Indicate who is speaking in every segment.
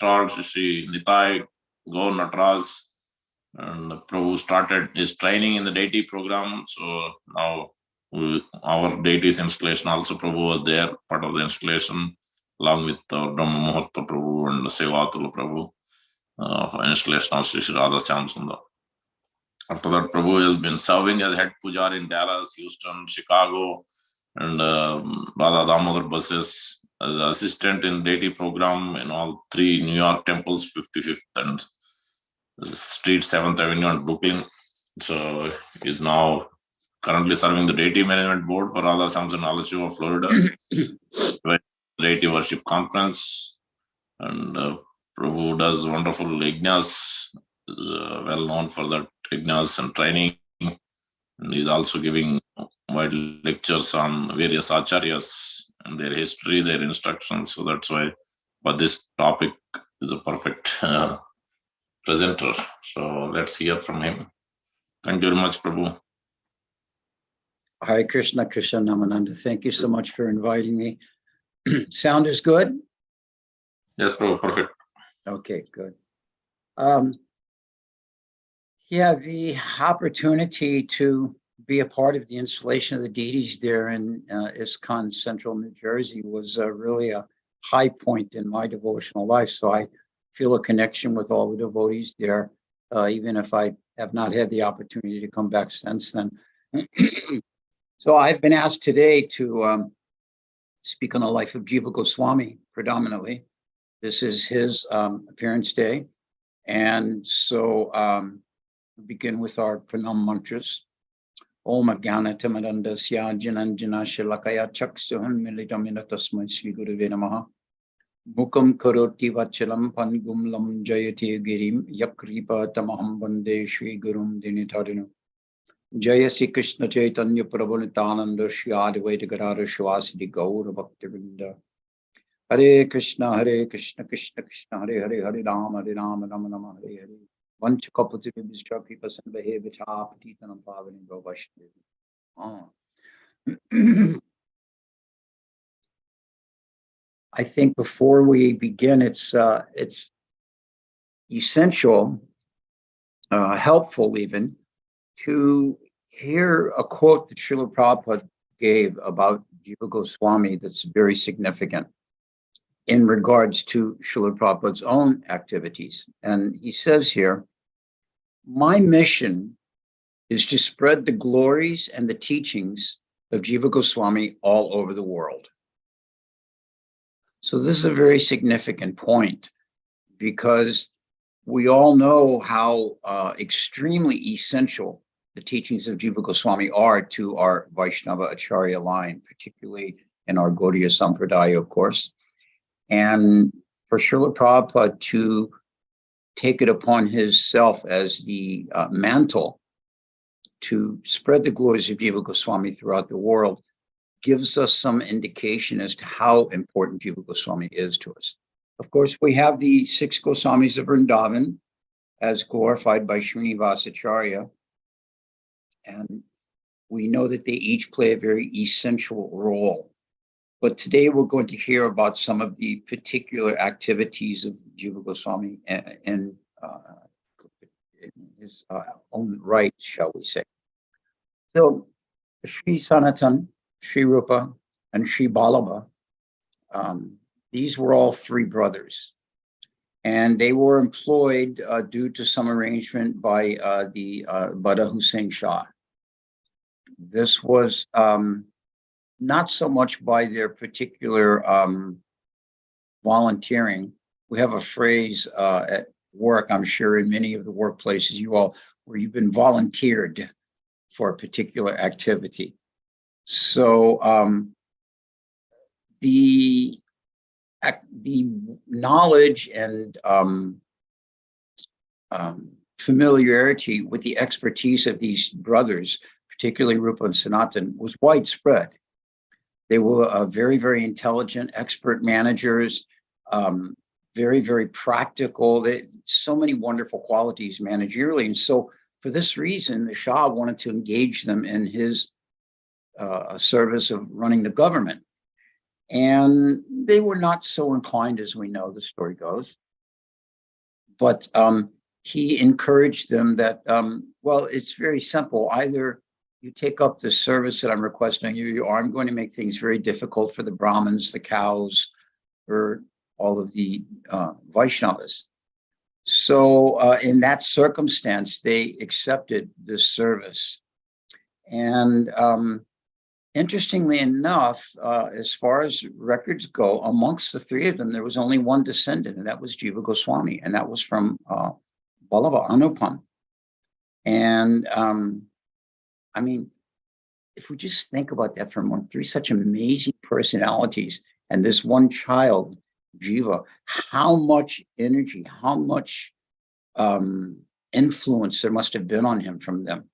Speaker 1: installed Sri Nitai Gaur Natras, and Prabhu started his training in the deity program. So now our deities installation also, Prabhu was there, part of the installation, along with our Brahma Muhurta Prabhu and Sevatula Prabhu for installation of Sri Radha Syamsundar. After that, Prabhu has been serving as head pujar in Dallas, Houston, Chicago, and Radha Damodar buses, as assistant in deity program in all three New York temples, 55th and Street, 7th Avenue and Brooklyn. So he's now currently serving the deity management board for Radha Samson Alachua, Florida, deity worship conference. And Prabhu does wonderful yajnas, is well known for that yajnas and training. And he's also giving wide lectures on various acharyas and their history, their instructions. So that's why for this topic is a perfect presenter. So let's hear from him. Thank you very much, Prabhu.
Speaker 2: Hare Krishna, Krishna Namananda. Thank you so much for inviting me. Sound is good?
Speaker 1: Yes, Prabhu, perfect.
Speaker 2: Okay, good. Yeah, the opportunity to be a part of the installation of the deities there in ISKCON Central New Jersey was really a high point in my devotional life. So I feel a connection with all the devotees there, even if I have not had the opportunity to come back since then. So I've been asked today to speak on the life of Jiva Goswami predominantly. This is his appearance day. And so we begin with our pranam mantras. Om Ajnana Timirandasya Jananjana Shalakaya Chaksuhan Militamina Tasmai Sri Guruve Namaha. Mukam Karoti Vachalam Pangum Lam Jayati Girim Yakripa Tamaham Bande Shri Gurum Dinitadinu. Jaya Sri Krishna Chaitanya Prabhu Nityananda Shri Advaita Gadadhara Shivasadi Gaura Bhaktivinda. Hare Krishna Krishna Krishna Hare Hare Hare Rama Rama Rama Hare Hare. Vancha Kapati Vibhishta Kripa Sambhahe Vita Patitanam Pavani Gopashdevi. I think before we begin, it's essential, helpful even, to hear a quote that Srila Prabhupada gave about Jiva Goswami that's very significant in regards to Srila Prabhupada's own activities. And he says here, my mission is to spread the glories and the teachings of Jiva Goswami all over the world. So this is a very significant point, because we all know how extremely essential the teachings of Jiva Goswami are to our Vaishnava Acharya line, particularly in our Gaudiya Sampradaya, of course. And for Srila Prabhupada to take it upon himself as the mantle to spread the glories of Jiva Goswami throughout the world gives us some indication as to how important Jiva Goswami is to us. Of course, we have the 6 Goswamis of Vrindavan as glorified by Srinivas Acharya. And we know that they each play a very essential role. But today we're going to hear about some of the particular activities of Jiva Goswami in his own right, shall we say. So Sri Sanatan, Sri Rupa, and Sri Ballabha, these were all 3 brothers. And they were employed due to some arrangement by the Bada Hussain Shah. This was not so much by their particular volunteering. We have a phrase at work, I'm sure in many of the workplaces you all, where you've been volunteered for a particular activity. So the knowledge and familiarity with the expertise of these brothers, particularly Rupa and Sanatan, was widespread. They were very, very intelligent, expert managers, very, very practical. So many wonderful qualities managerially. And so for this reason, the Shah wanted to engage them in his service of running the government. And they were not so inclined, as we know, the story goes. but he encouraged them that, well, it's very simple. Either you take up the service that I'm requesting you, or I'm going to make things very difficult for the Brahmins, the cows, for all of the Vaishnavas. So in that circumstance, they accepted this service. And interestingly enough, as far as records go, amongst the three of them, there was only one descendant, and that was Jiva Goswami, and that was from Vallabha Anupam. And I mean, if we just think about that for a moment, three such amazing personalities, and this one child, Jiva, how much energy, how much influence there must have been on him from them.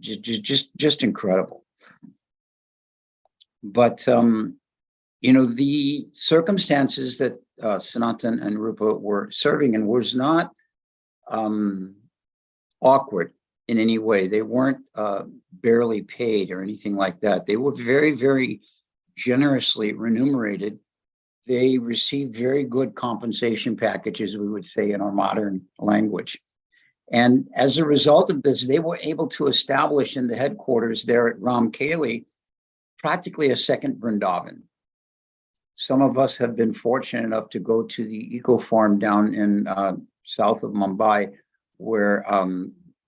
Speaker 2: Just incredible. But you know, the circumstances that Sanatan and Rupa were serving in was not awkward in any way. They weren't barely paid or anything like that. They were very, very generously remunerated. They received very good compensation packages, we would say in our modern language. And as a result of this, they were able to establish in the headquarters there at Ramkeli practically a second Vrindavan. Some of us have been fortunate enough to go to the eco farm down in south of Mumbai, where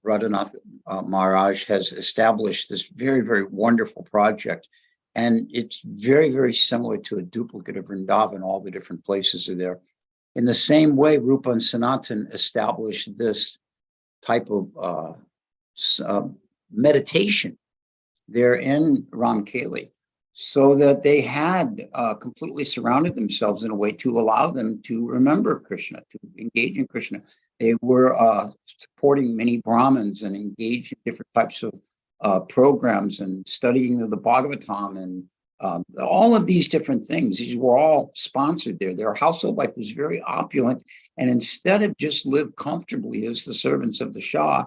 Speaker 2: Radhanath Maharaj has established this very, very wonderful project. And it's very, very similar to a duplicate of Vrindavan. All the different places are there. In the same way, Rupa and Sanatan established this type of meditation there in Ramkeli, so that they had completely surrounded themselves in a way to allow them to remember Krishna, to engage in Krishna. They were supporting many Brahmins and engaged in different types of programs and studying the Bhagavatam and all of these different things. These were all sponsored there. Their household life was very opulent. And instead of just live comfortably as the servants of the Shah,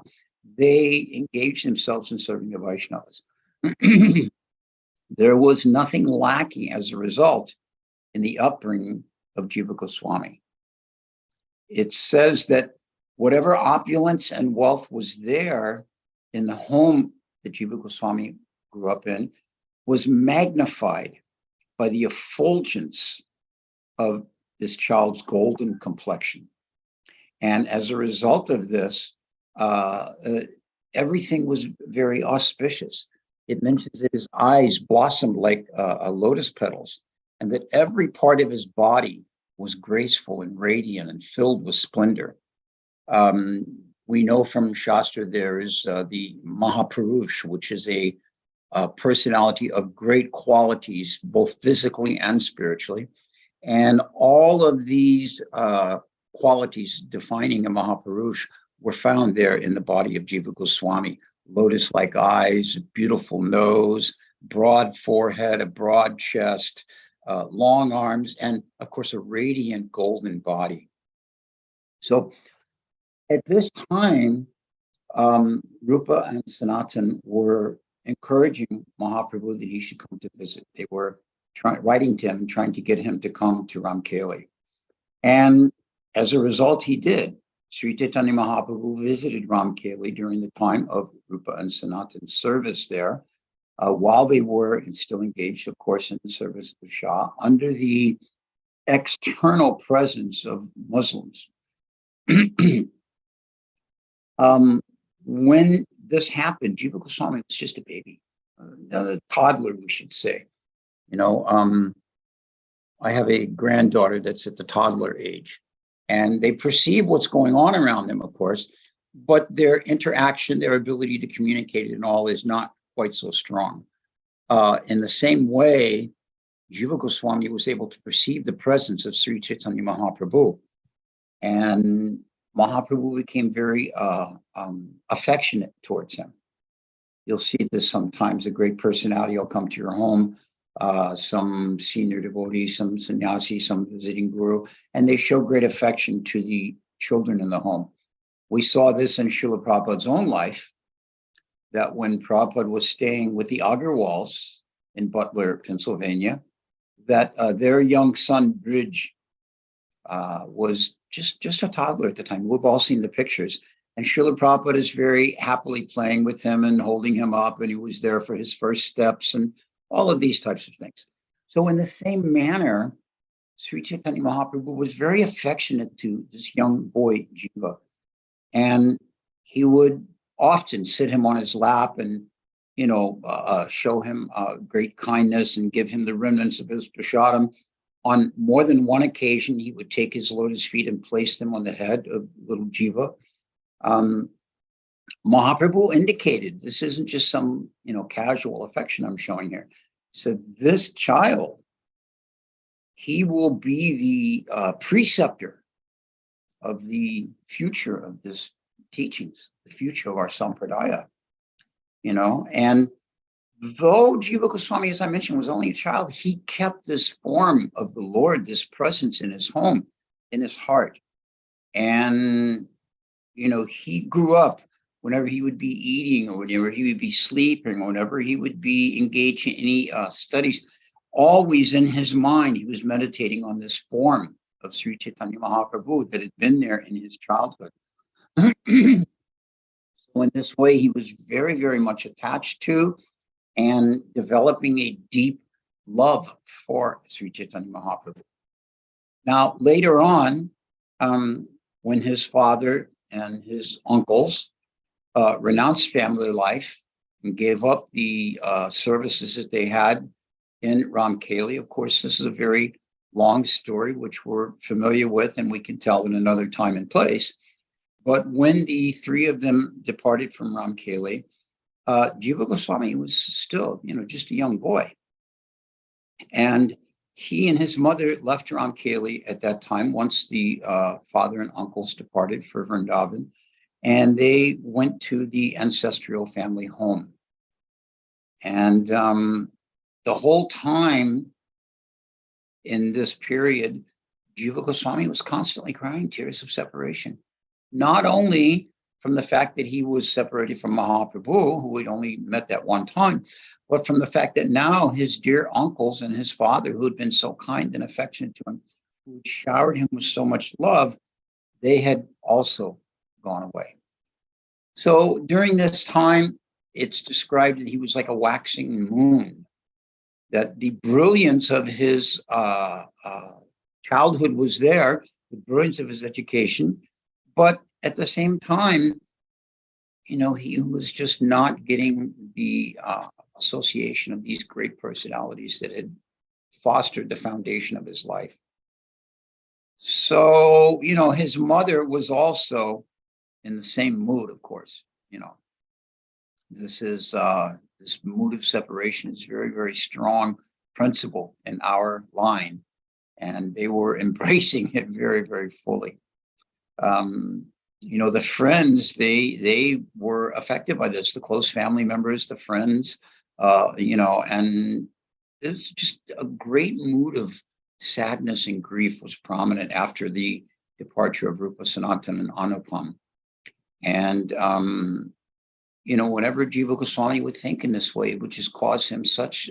Speaker 2: they engaged themselves in serving the Vaishnavas. There was nothing lacking as a result in the upbringing of Jiva Goswami. It says that whatever opulence and wealth was there in the home that Jiva Goswami grew up in was magnified by the effulgence of this child's golden complexion. And as a result of this, everything was very auspicious. It mentions that his eyes blossomed like lotus petals, and that every part of his body was graceful and radiant and filled with splendor. We know from Shastra there is the Mahapurush, which is a personality of great qualities, both physically and spiritually. And all of these qualities defining a Mahapurush were found there in the body of Jiva Goswami. Lotus-like eyes, beautiful nose, broad forehead, a broad chest, long arms, and of course, a radiant golden body. So at this time, Rupa and Sanatan were encouraging Mahaprabhu that he should come to visit. They were writing to him and trying to get him to come to Ramkeli. And as a result, he did. Sri Chaitanya Mahaprabhu visited Ramkeli during the time of Rupa and Sanatan's service there, while they were still engaged, of course, in the service of Shah, under the external presence of Muslims. When this happened, Jiva Goswami was just a baby, a toddler, we should say. You know, I have a granddaughter that's at the toddler age. And they perceive what's going on around them, of course, but their interaction, their ability to communicate and all is not quite so strong. In the same way, Jiva Goswami was able to perceive the presence of Sri Chaitanya Mahaprabhu. And Mahaprabhu became very affectionate towards him. You'll see this sometimes. A great personality will come to your home, some senior devotee, some sannyasi, some visiting guru, and they show great affection to the children in the home. We saw this in Srila Prabhupada's own life, that when Prabhupada was staying with the Agarwals in Butler, Pennsylvania, that their young son, Bridge, was just a toddler at the time. We've all seen the pictures. And Srila Prabhupada is very happily playing with him and holding him up, and he was there for his first steps and all of these types of things. So in the same manner, Sri Chaitanya Mahaprabhu was very affectionate to this young boy, Jiva. And he would often sit him on his lap and, show him great kindness and give him the remnants of his prasadam. On more than one occasion, he would take his lotus feet and place them on the head of little Jiva. Mahaprabhu indicated this isn't just some, casual affection I'm showing here. So this child, he will be the preceptor of the future of this teachings, the future of our sampradaya, and though Jiva Goswami, as I mentioned, was only a child, he kept this form of the Lord, this presence in his home, in his heart. And, he grew up whenever he would be eating or whenever he would be sleeping or whenever he would be engaged in any studies, always in his mind, he was meditating on this form of Sri Chaitanya Mahaprabhu that had been there in his childhood. So in this way, he was very, very much attached to and developing a deep love for Sri Chaitanya Mahaprabhu. Now, later on, when his father and his uncles renounced family life and gave up the services that they had in Ramkeli, of course, this is a very long story, which we're familiar with and we can tell in another time and place. But when the three of them departed from Ramkeli, Jiva Goswami was still, just a young boy. And he and his mother left Ramkeli at that time, once the father and uncles departed for Vrindavan, and they went to the ancestral family home. And the whole time in this period, Jiva Goswami was constantly crying tears of separation, not only from the fact that he was separated from Mahaprabhu, who had only met that one time, but from the fact that now his dear uncles and his father, who had been so kind and affectionate to him, who had showered him with so much love, they had also gone away. So during this time, it's described that he was like a waxing moon, that the brilliance of his childhood was there, the brilliance of his education, but at the same time, he was just not getting the association of these great personalities that had fostered the foundation of his life. So, his mother was also in the same mood, of course. This is this mood of separation is very, very strong principle in our line, and they were embracing it very, very fully. The friends, they were affected by this, the close family members, the friends, and there's just a great mood of sadness and grief was prominent after the departure of Rupa Sanatan and Anupam. And, whenever Jiva Goswami would think in this way, it would just cause him such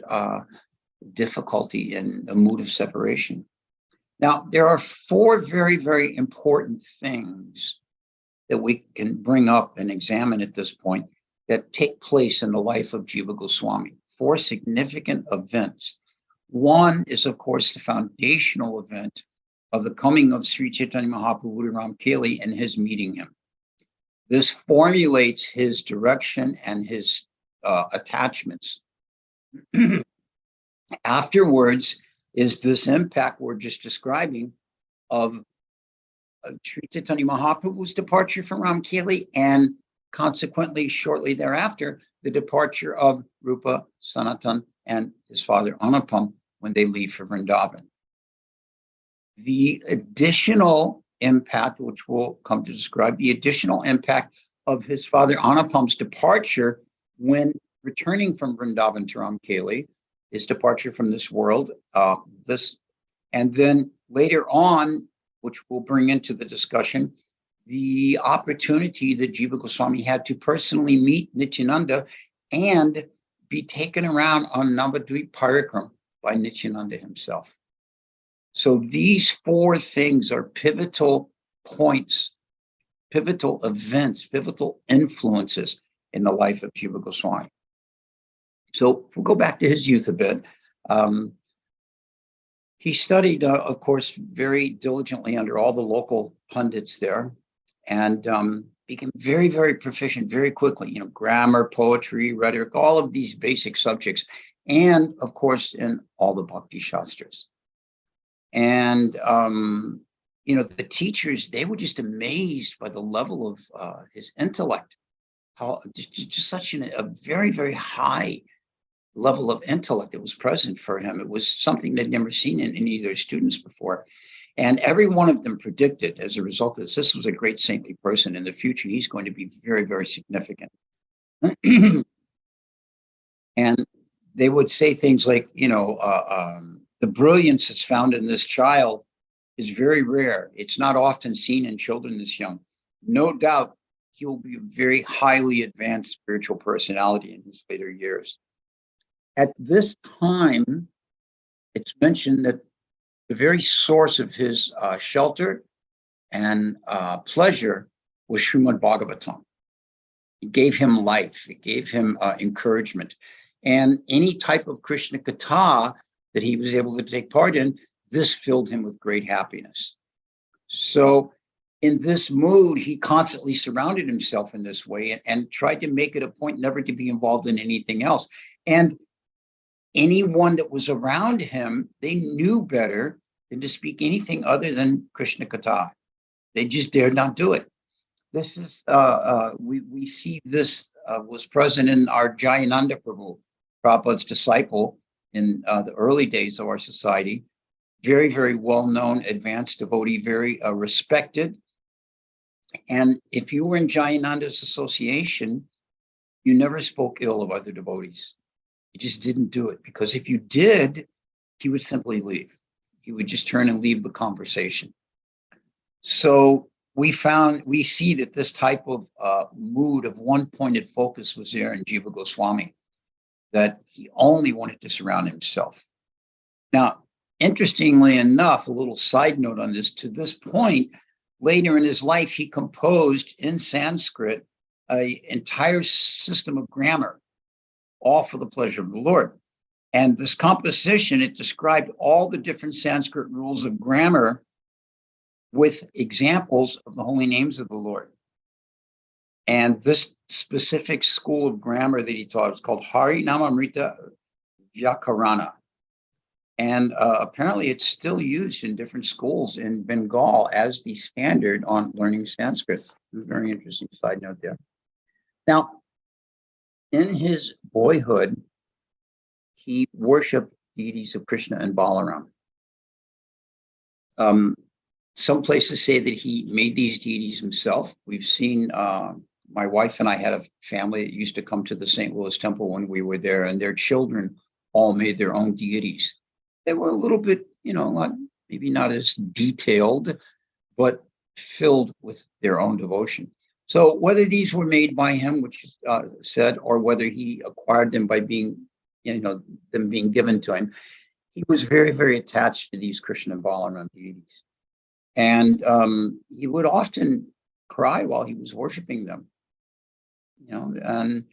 Speaker 2: difficulty in a mood of separation. Now, there are four very, very important things that we can bring up and examine at this point that take place in the life of Jiva Goswami. Four significant events. One is, of course, the foundational event of the coming of Sri Chaitanya Mahaprabhu to Ramkeli and his meeting him. This formulates his direction and his attachments. Afterwards is this impact we're just describing of Sri Chaitanya Mahaprabhu's departure from Ramkeli, and consequently, shortly thereafter, the departure of Rupa Sanatan and his father Anupam when they leave for Vrindavan. The additional impact, which we'll come to describe, the additional impact of his father Anupam's departure when returning from Vrindavan to Ramkeli, his departure from this world, and then later on, which we'll bring into the discussion, the opportunity that Jiva Goswami had to personally meet Nityananda and be taken around on Navadvip Parikram by Nityananda himself. So these four things are pivotal points, pivotal events, pivotal influences in the life of Jiva Goswami. So if we'll go back to his youth a bit. He studied, of course, very diligently under all the local pundits there, and became very, very proficient very quickly. Grammar, poetry, rhetoric, all of these basic subjects, and of course, in all the Bhakti Shastras. And the teachers, they were just amazed by the level of his intellect, how just such a very, very high level of intellect that was present for him. It was something they'd never seen in any of their students before. And every one of them predicted, as a result of this was a great saintly person. In the future, he's going to be very, very significant. And they would say things like, the brilliance that's found in this child is very rare. It's not often seen in children this young. No doubt he will be a very highly advanced spiritual personality in his later years. At this time, it's mentioned that the very source of his shelter and pleasure was Srimad Bhagavatam. It gave him life. It gave him encouragement. And any type of Krishna Katha that he was able to take part in, this filled him with great happiness. So in this mood, he constantly surrounded himself in this way and tried to make it a point never to be involved in anything else. And anyone that was around him, they knew better than to speak anything other than Krishna Katha. They just dared not do it. This is, we see this was present in our Jayananda Prabhu, Prabhupada's disciple in the early days of our society. Very, very well-known, advanced devotee, very respected. And if you were in Jayananda's association, you never spoke ill of other devotees. You just didn't do it, because if you did, he would simply leave. He would just turn and leave the conversation. So we see that this type of mood of one-pointed focus was there in Jiva Goswami, that he only wanted to surround himself. Now, interestingly enough, a little side note on this, to this point, later in his life, he composed in Sanskrit an entire system of grammar, all for the pleasure of the Lord. And this composition, it described all the different Sanskrit rules of grammar with examples of the holy names of the Lord. And this specific school of grammar that he taught was called Harinamamrita Vyakarana. And apparently it's still used in different schools in Bengal as the standard on learning Sanskrit. Very interesting side note there. Now, in his boyhood, he worshipped deities of Krishna and Balaram. Some places say that he made these deities himself. We've seen, my wife and I had a family that used to come to the St. Louis temple when we were there, and their children all made their own deities. They were a little bit, maybe not as detailed, but filled with their own devotion. So whether these were made by him, which is said, or whether he acquired them by being, them being given to him, he was very, very attached to these Krishna and Balaram deities. And he would often cry while he was worshiping them, and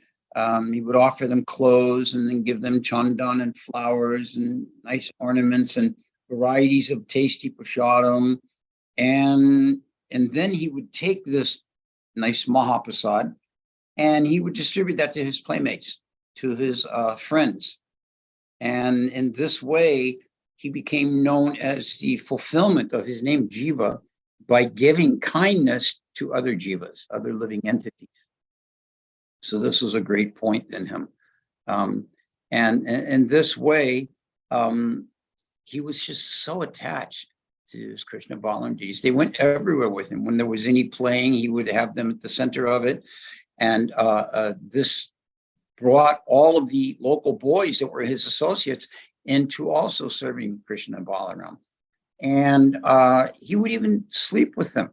Speaker 2: he would offer them clothes and then give them chandan and flowers and nice ornaments and varieties of tasty prasadam. And then he would take this nice mahaprasad and he would distribute that to his playmates, to his friends. And in this way, he became known as the fulfillment of his name, Jiva, by giving kindness to other jivas, other living entities. So this was a great point in him. And in this way, he was just so attached to his Krishna Balaram deities. They went everywhere with him. When there was any playing, he would have them at the center of it. And this brought all of the local boys that were his associates into also serving Krishna and Balaram. And he would even sleep with them.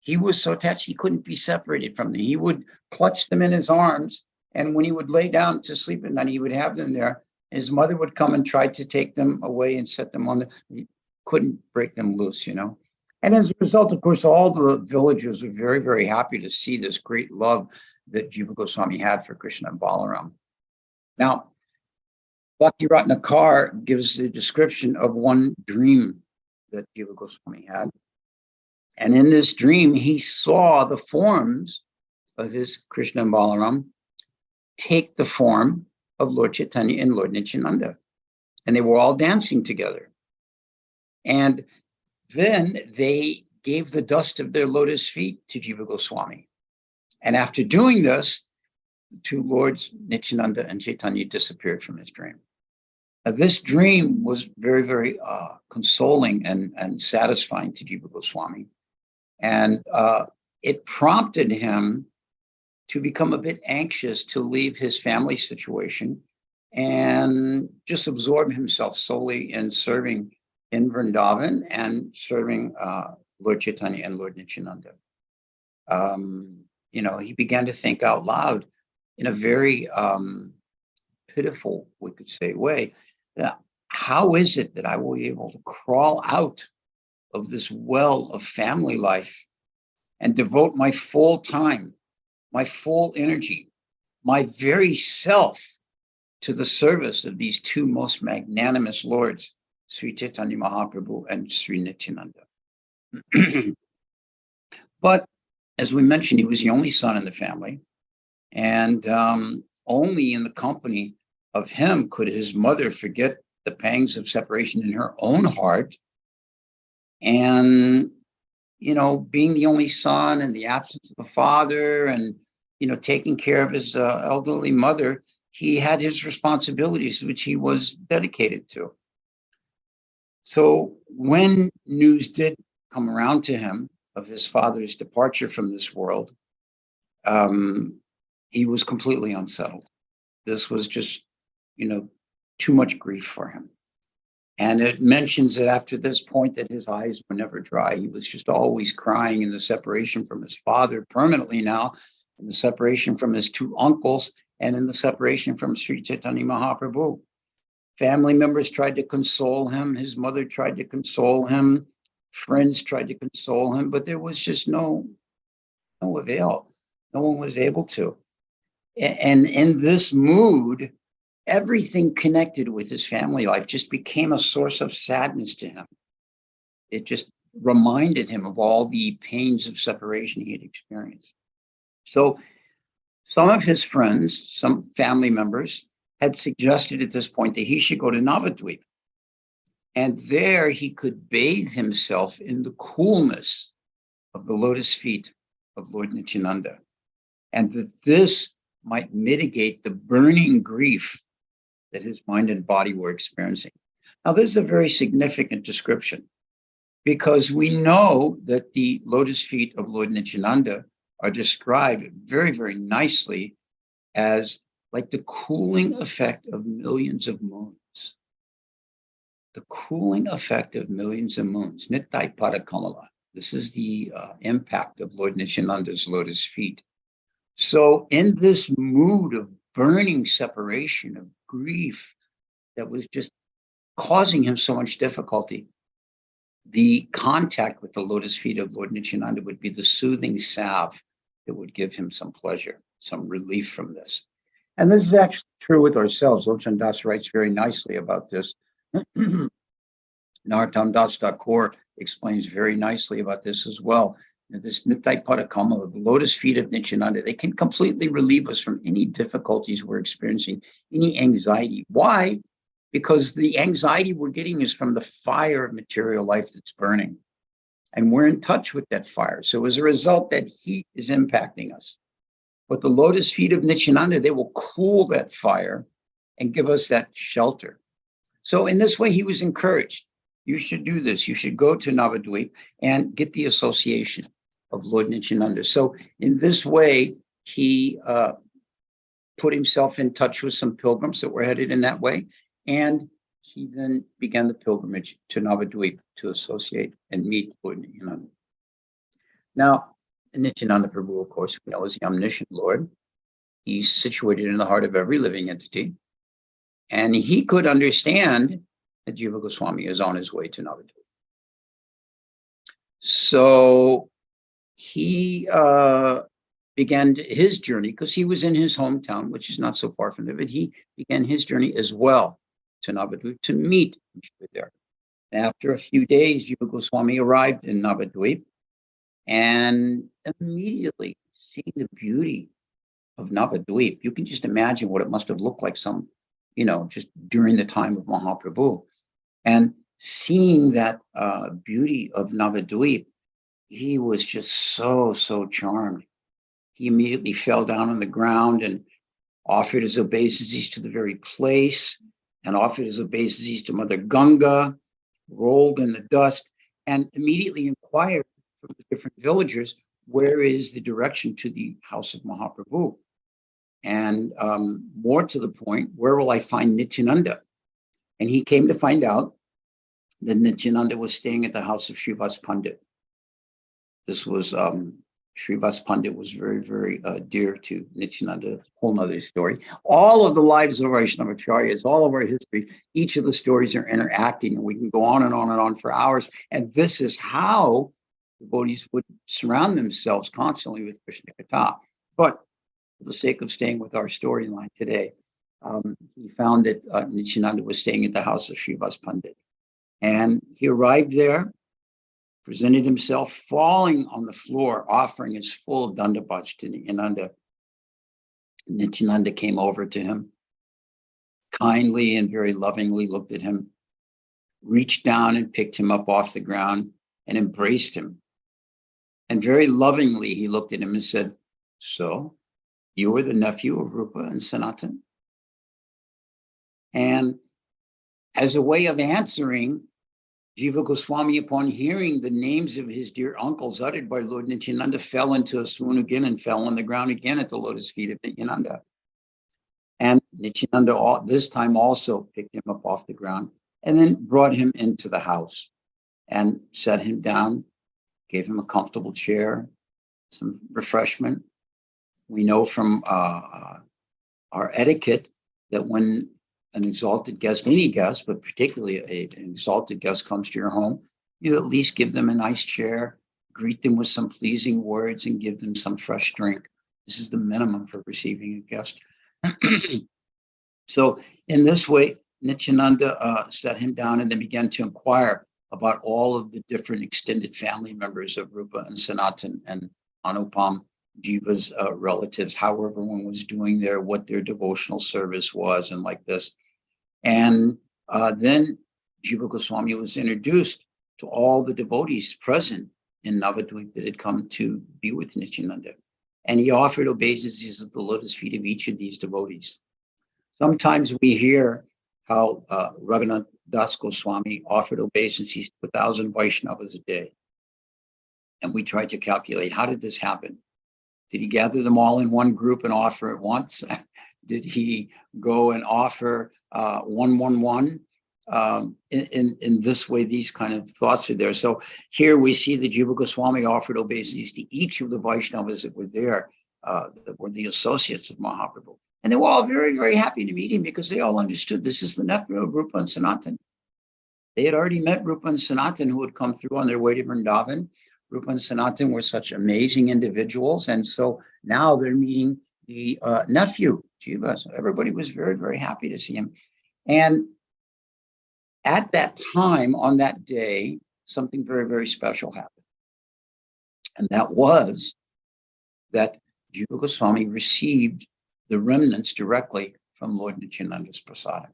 Speaker 2: He was so attached, he couldn't be separated from them. He would clutch them in his arms. And when he would lay down to sleep at night, he would have them there. His mother would come and try to take them away and set them on the, couldn't break them loose, And as a result, of course, all the villagers are very, very happy to see this great love that Jiva Goswami had for Krishna and Balaram. Now, Bhakti Ratnakar gives a description of one dream that Jiva Goswami had. And in this dream, he saw the forms of his Krishna and Balaram take the form of Lord Chaitanya and Lord Nityananda. And they were all dancing together. And then they gave the dust of their lotus feet to Jiva Goswami. And after doing this, the two lords, Nityananda and Chaitanya, disappeared from his dream. Now, this dream was very, very consoling and satisfying to Jiva Goswami. And it prompted him to become a bit anxious to leave his family situation and just absorb himself solely in serving in Vrindavan and serving Lord Chaitanya and Lord Nityananda. He began to think out loud in a very pitiful, we could say, way. How is it that I will be able to crawl out of this well of family life and devote my full time, my full energy, my very self to the service of these two most magnanimous lords, Sri Chaitanya Mahaprabhu and Sri Nityananda? But as we mentioned, he was the only son in the family, and only in the company of him could his mother forget the pangs of separation in her own heart. And, being the only son and the absence of a father and, taking care of his elderly mother, he had his responsibilities, which he was dedicated to. So when news did come around to him of his father's departure from this world, he was completely unsettled. This was just, too much grief for him. And it mentions that after this point that his eyes were never dry. He was just always crying in the separation from his father permanently now, in the separation from his two uncles, and in the separation from Sri Chaitanya Mahaprabhu. Family members tried to console him. His mother tried to console him. Friends tried to console him, but there was just no avail. No one was able to. And in this mood, everything connected with his family life just became a source of sadness to him. It just reminded him of all the pains of separation he had experienced. So some of his friends, some family members, had suggested at this point that he should go to Navadvip. And there he could bathe himself in the coolness of the lotus feet of Lord Nityananda. And that this might mitigate the burning grief that his mind and body were experiencing. Now, this is a very significant description because we know that the lotus feet of Lord Nityananda are described very, very nicely as like the cooling effect of millions of moons. The cooling effect of millions of moons. Nittai Padakamala. This is the impact of Lord Nityananda's lotus feet. So in this mood of burning separation, of grief that was just causing him so much difficulty, the contact with the lotus feet of Lord Nityananda would be the soothing salve that would give him some pleasure, some relief from this. And this is actually true with ourselves. Lobchan Das writes very nicely about this. Narottam Das Thakur explains very nicely about this as well. This Nittai Padakamala, the lotus feet of Nityananda, they can completely relieve us from any difficulties we're experiencing, any anxiety. Why? Because the anxiety we're getting is from the fire of material life that's burning. And we're in touch with that fire. So as a result, that heat is impacting us. But the lotus feet of Nityananda, they will cool that fire and give us that shelter. So in this way, he was encouraged. You should do this. You should go to Navadvip and get the association of Lord Nityananda. So in this way, he put himself in touch with some pilgrims that were headed in that way. And he then began the pilgrimage to Navadvip to associate and meet Lord Nityananda. Now, Nityananda Prabhu, of course, we know is the omniscient Lord. He's situated in the heart of every living entity. And he could understand that Jiva Goswami is on his way to Navadvip. So he began his journey, because he was in his hometown, which is not so far from there, but he began his journey as well to Navadvip to meet Jiva there. After a few days, Jiva Goswami arrived in Navadvip, and immediately seeing the beauty of Navadvip, you can just imagine what it must have looked like just during the time of Mahaprabhu. And seeing that beauty of Navadvip, he was just so charmed. He immediately fell down on the ground and offered his obeisances to the very place, and offered his obeisances to Mother Ganga, rolled in the dust, and immediately inquired from the different villagers, where is the direction to the house of Mahaprabhu? And more to the point, where will I find Nityananda? And he came to find out that Nityananda was staying at the house of Srivas Pandit. This was Srivas Pandit was very dear to Nityananda. Whole nother story. All of the lives of Vaishnavacharyas, all of our history, each of the stories are interacting, and we can go on and on and on for hours. And this is how devotees would surround themselves constantly with Krishna Katha. But for the sake of staying with our storyline today, he found that Nityananda was staying at the house of Srivas Pandit. And he arrived there, presented himself, falling on the floor, offering his full dandabaj to Nityananda. Nityananda came over to him, kindly and very lovingly looked at him, reached down and picked him up off the ground and embraced him. And very lovingly, he looked at him and said, "So, you are the nephew of Rupa and Sanatan?" And as a way of answering, Jiva Goswami, upon hearing the names of his dear uncles uttered by Lord Nityananda, fell into a swoon again and fell on the ground again at the lotus feet of Nityananda. And Nityananda this time also picked him up off the ground and then brought him into the house and set him down, gave him a comfortable chair, some refreshment. We know from our etiquette that when an exalted guest, any guest, but particularly an exalted guest comes to your home, you at least give them a nice chair, greet them with some pleasing words, and give them some fresh drink. This is the minimum for receiving a guest. So in this way, Nityananda set him down and then began to inquire about all of the different extended family members of Rupa and Sanatan and Anupam, Jiva's relatives, how everyone was doing there, what their devotional service was, and like this. And then Jiva Goswami was introduced to all the devotees present in Navadvip that had come to be with Nityananda. And he offered obeisances at the lotus feet of each of these devotees. Sometimes we hear how Raghunath Das Goswami offered obeisances to 1,000 Vaishnavas a day. And we tried to calculate, how did this happen? Did he gather them all in one group and offer at once? Did he go and offer 111? In this way, these kind of thoughts are there. So here we see that Jiva Goswami offered obeisances to each of the Vaishnavas that were there, that were the associates of Mahaprabhu. And they were all very happy to meet him, because they all understood this is the nephew of Rupa and Sanatan. They had already met Rupa and Sanatan, who had come through on their way to Vrindavan. Rupa and Sanatan were such amazing individuals. And so now they're meeting the nephew, Jiva. So everybody was very happy to see him. And at that time, on that day, something very special happened. And that was that Jiva Goswami received the remnants directly from Lord Nityananda's prasadam.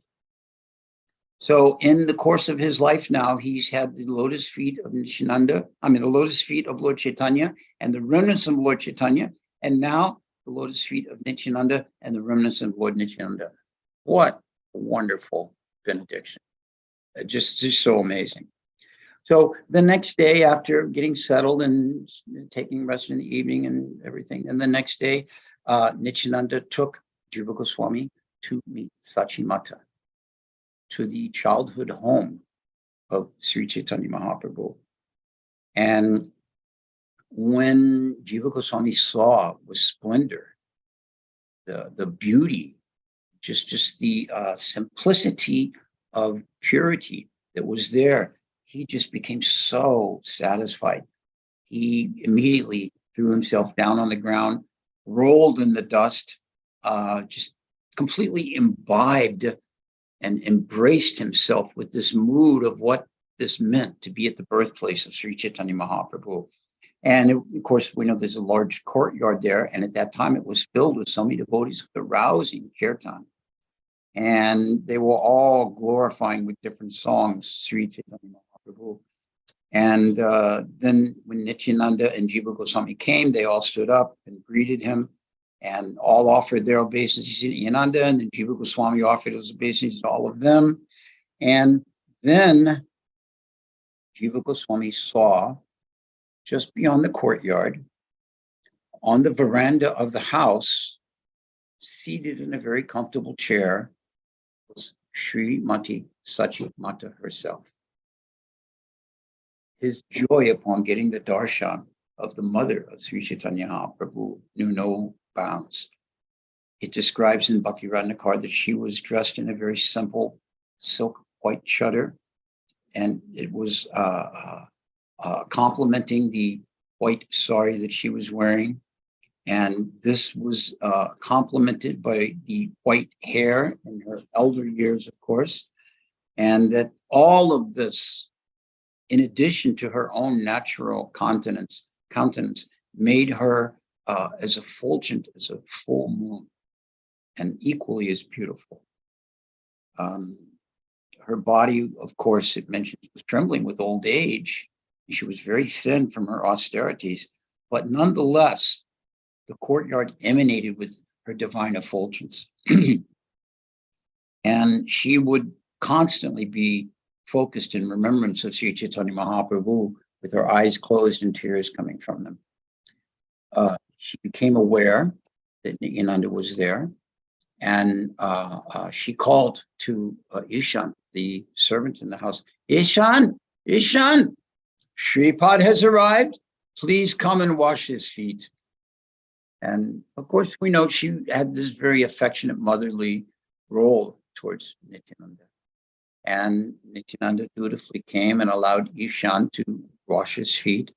Speaker 2: So in the course of his life now, he's had the lotus feet of Nityananda, the lotus feet of Lord Chaitanya and the remnants of Lord Chaitanya, and now the lotus feet of Nityananda and the remnants of Lord Nityananda. What a wonderful benediction. Just so amazing. So the next day, after getting settled and taking rest in the evening and everything, and the next day, Nityananda took Jiva Goswami to meet Sachimata, to the childhood home of Sri Chaitanya Mahaprabhu. And when Jiva Goswami saw with splendor the beauty, just the simplicity of purity that was there, he just became so satisfied he immediately threw himself down on the ground, rolled in the dust, just completely imbibed and embraced himself with this mood of what this meant to be at the birthplace of Sri Chaitanya Mahaprabhu. And of course, we know there's a large courtyard there. And at that time, it was filled with so many devotees with a rousing kirtan. And they were all glorifying with different songs Sri Chaitanya Mahaprabhu. And then when Nityananda and Jiva Goswami came, they all stood up and greeted him and all offered their obeisances to Nityananda. And then Jiva Goswami offered his obeisances to all of them. And then Jiva Goswami saw just beyond the courtyard, on the veranda of the house, seated in a very comfortable chair, was Srimati Sachi Mata herself. His joy upon getting the darshan of the mother of Sri Chaitanya Mahaprabhu knew no bounds. It describes in Bhakti Ratnakar that she was dressed in a very simple silk white chadar, and it was complementing the white sari that she was wearing. And this was complemented by the white hair in her elder years, of course. And that all of this, in addition to her own natural countenance, made her as effulgent as a full moon and equally as beautiful. Her body, of course, it mentions, was trembling with old age. She was very thin from her austerities, but nonetheless, the courtyard emanated with her divine effulgence. And she would constantly be focused in remembrance of Sri Chaitanya Mahaprabhu with her eyes closed and tears coming from them. She became aware that Nityananda was there, and she called to Ishan, the servant in the house. Ishan, Shripad has arrived. Please come and wash his feet. And of course, we know she had this very affectionate motherly role towards Nityananda. And Nityananda dutifully came and allowed Ishan to wash his feet.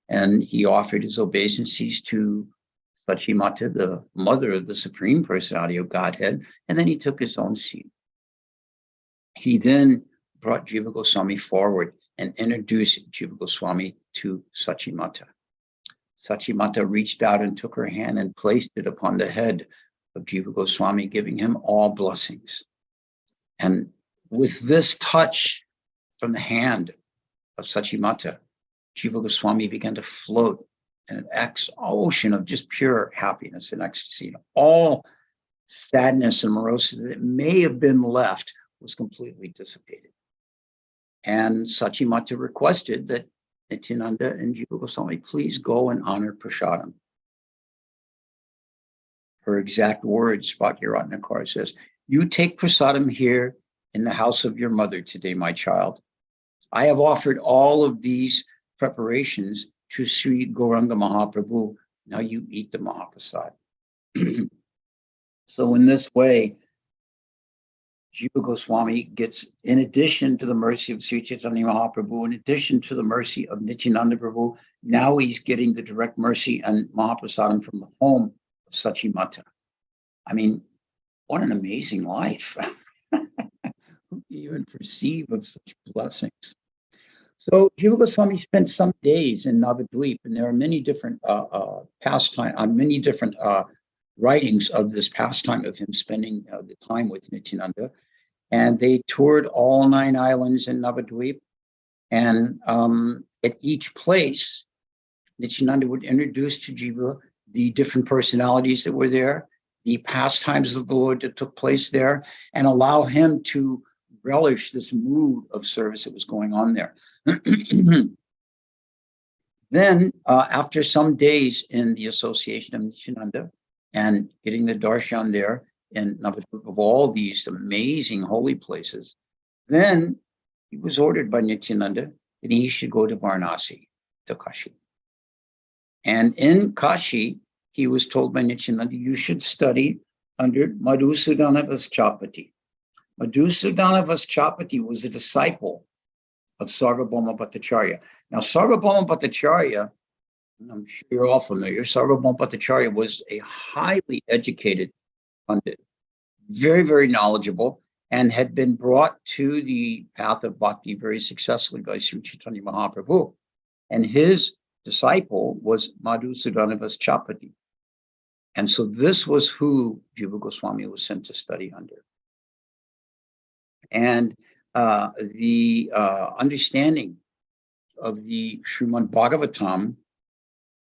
Speaker 2: And he offered his obeisances to Sachi Mata, the mother of the Supreme Personality of Godhead. And then he took his own seat. He then brought Jiva Goswami forward and introduced Jiva Goswami to Sachi Mata. Sachi Mata reached out and took her hand and placed it upon the head of Jiva Goswami, giving him all blessings. And with this touch from the hand of Sachi Mata, Jiva Goswami began to float in an ocean of just pure happiness and ecstasy. All sadness and morosity that may have been left was completely dissipated. And Sachi Mata requested that Nityananda and Jiva Goswami please go and honor Prasadam. Her exact words, Bhakti Ratnakar says, "You take Prasadam here in the house of your mother today, my child. I have offered all of these preparations to Sri Gauranga Mahaprabhu. Now you eat the Mahaprasad." So in this way, Jiva Goswami gets, in addition to the mercy of Sri Chaitanya Mahaprabhu, in addition to the mercy of Nityananda Prabhu, now he's getting the direct mercy and Mahaprasadam from the home of Sachi Mata. I mean, what an amazing life. Who can even perceive of such blessings? So Jiva Goswami spent some days in Navadvip, and there are many different writings of this pastime of him spending the time with Nityananda. And they toured all 9 islands in Navadvip. And at each place, Nityananda would introduce to Jiva the different personalities that were there, the pastimes of the Lord that took place there, and allow him to relish this mood of service that was going on there. Then, after some days in the association of Nityananda and getting the darshan there in Navadvip of all these amazing holy places, then he was ordered by Nityananda that he should go to Varanasi, to Kashi. And in Kashi, he was told by Nityananda, you should study under Madhusudana Vaschapati. Madhusudana Vaschapati was a disciple of Sarvabhauma Bhattacharya. Now, Sarvabhauma Bhattacharya I'm sure you're all familiar. Sarvabhauma Bhattacharya was a highly educated pundit, very, very knowledgeable, and had been brought to the path of bhakti very successfully by Sri Chaitanya Mahaprabhu. And his disciple was Madhusudana Vaschapati. And so this was who Jiva Goswami was sent to study under. And the understanding of the Srimad Bhagavatam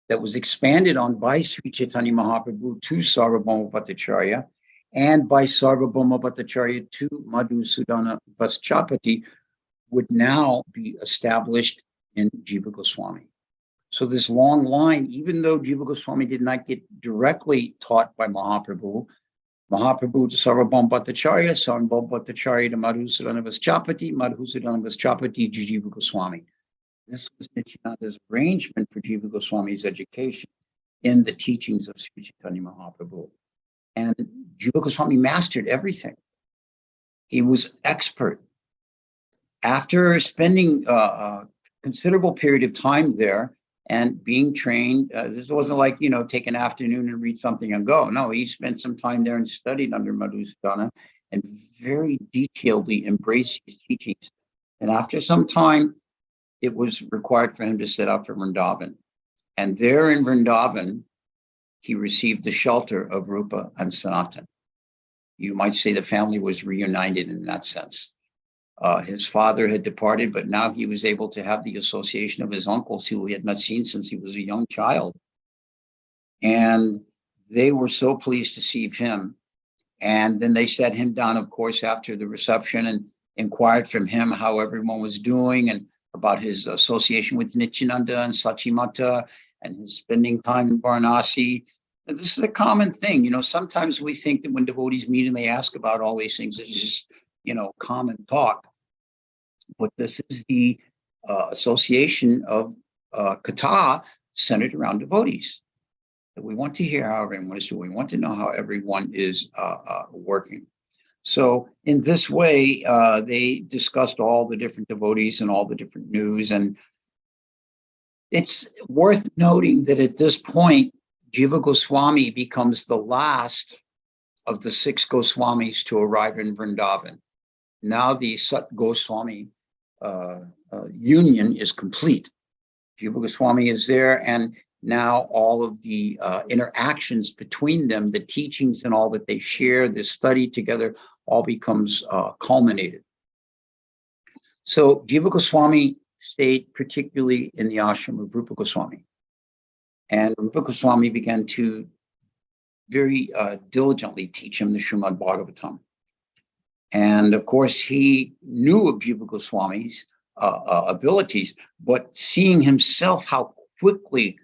Speaker 2: that was expanded on by Sri Chaitanya Mahaprabhu to Sarvabhauma Bhattacharya and by Sarvabhauma Bhattacharya to Madhusudana Vaschapati would now be established in Jiva Goswami. So this long line, even though Jiva Goswami did not get directly taught by Mahaprabhu, Mahaprabhu to Sarvabhauma Bhattacharya, Sarvabhauma Bhattacharya to Madhusudana Vaschapati, Madhusudana Vaschapati to Jiva Goswami. This was Nityananda's arrangement for Jiva Goswami's education in the teachings of Sri Chaitanya Mahaprabhu. And Jiva Goswami mastered everything. He was expert. After spending a considerable period of time there and being trained, this wasn't like, take an afternoon and read something and go. No, he spent some time there and studied under Madhusudana and very detailedly embraced his teachings. And after some time, it was required for him to set out for Vrindavan. And there in Vrindavan, he received the shelter of Rupa and Sanatan. You might say the family was reunited in that sense. His father had departed, but now he was able to have the association of his uncles who he had not seen since he was a young child. And they were so pleased to see him. And then they set him down, of course, after the reception and inquired from him how everyone was doing and about his association with Nityananda and Sachimata and his spending time in Varanasi. And this is a common thing. Sometimes we think that when devotees meet and they ask about all these things, it's just, common talk. But this is the association of Katha centered around devotees. That we want to hear how everyone is doing. We want to know how everyone is working. So in this way, they discussed all the different devotees and all the different news. And it's worth noting that at this point, Jiva Goswami becomes the last of the 6 Goswamis to arrive in Vrindavan. Now the Sat Goswami union is complete. Jiva Goswami is there, and now all of the interactions between them, the teachings and all that they share, the study together, all becomes culminated. So Jiva Goswami stayed particularly in the ashram of Rupa Goswami. And Rupa Goswami began to very diligently teach him the Srimad Bhagavatam. And of course, he knew of Jiva Goswami's abilities, but seeing himself how quickly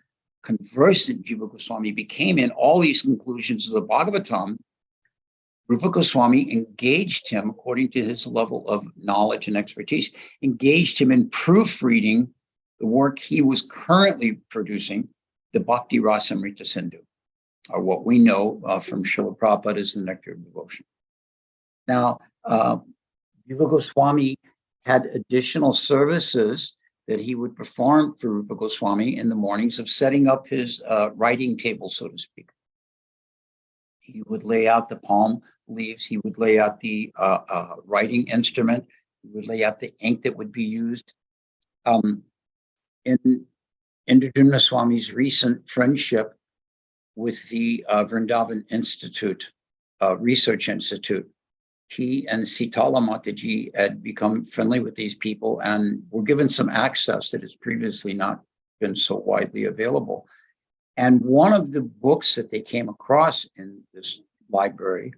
Speaker 2: conversant Jiva Goswami became in all these conclusions of the Bhagavatam, Rupa Goswami engaged him, according to his level of knowledge and expertise, engaged him in proofreading the work he was currently producing, the Bhakti Rasamrita Sindhu, or what we know from Srila Prabhupada as the Nectar of Devotion. Now, Jiva Goswami had additional services that he would perform for Rupa Goswami in the mornings of setting up his writing table, so to speak. He would lay out the palm leaves. He would lay out the writing instrument. He would lay out the ink that would be used. In Indradumna Swami's recent friendship with the Vrindavan Institute, Research Institute, he and Sitala Mataji had become friendly with these people and were given some access that has previously not been so widely available. And one of the books that they came across in this library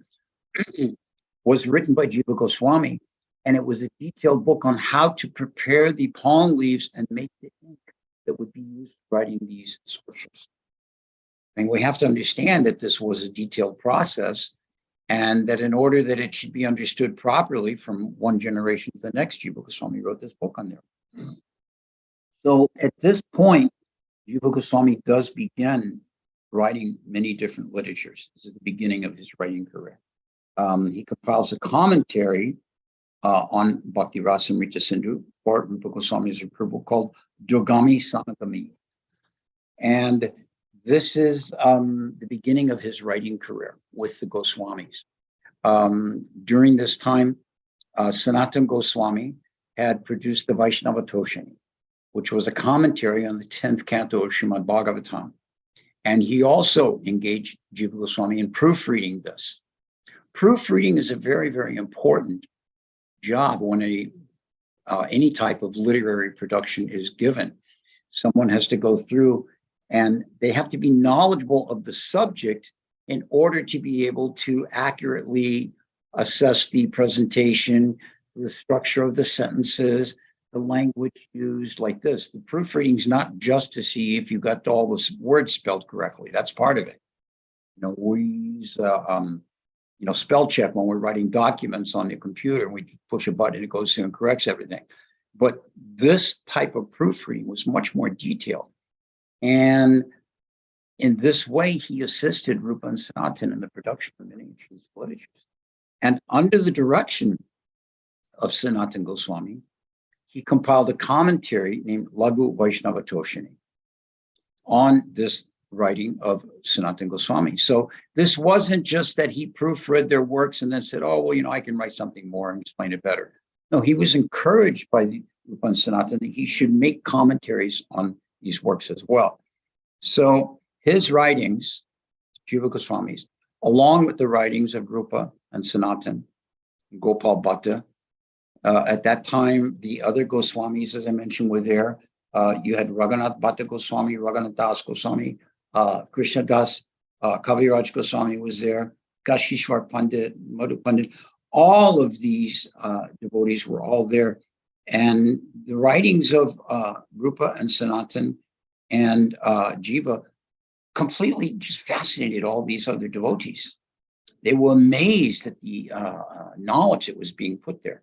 Speaker 2: was written by Jiva Goswami, and it was a detailed book on how to prepare the palm leaves and make the ink that would be used writing these scriptures. And we have to understand that this was a detailed process, and that in order that it should be understood properly from one generation to the next, Jiva Goswami wrote this book on there. So at this point, Jiva Goswami does begin writing many different literatures. This is the beginning of his writing career. He compiles a commentary on Bhakti Rasamrita Sindhu for Rupa Goswami's approval called Dogami Sanagami. And this is the beginning of his writing career with the Goswamis. During this time, Sanatana Goswami had produced the Vaishnava Toshani, which was a commentary on the 10th canto of Srimad Bhagavatam. And he also engaged Jiva Goswami in proofreading this. Proofreading is a very, very important job when any type of literary production is given. Someone has to go through and they have to be knowledgeable of the subject in order to be able to accurately assess the presentation, the structure of the sentences, the language used like this. The proofreading is not just to see if you got all the words spelled correctly. That's part of it. We use spell check when we're writing documents on the computer. We push a button, it goes through and corrects everything. But this type of proofreading was much more detailed. And in this way, he assisted Rupa and Sanatana in the production of many of his literatures. And under the direction of Sanatana Goswami, he compiled a commentary named Laghu Vaishnava Toshani on this writing of Sanatana Goswami. So this wasn't just that he proofread their works and then said, oh, well, I can write something more and explain it better. No, he was encouraged by the Rupa and Sanatana that he should make commentaries on these works as well. So his writings, Jiva Goswami's, along with the writings of Rupa and Sanatana, Gopal Bhatta, at that time, the other Goswamis, as I mentioned, were there. You had Raghunath Bhatta Goswami, Raghunath Das Goswami, Krishna Das, Kaviraj Goswami was there, Kashishwar Pandit, Madhu Pandit. All of these devotees were all there. And the writings of Rupa and Sanatana and Jiva completely just fascinated all these other devotees. They were amazed at the knowledge that was being put there.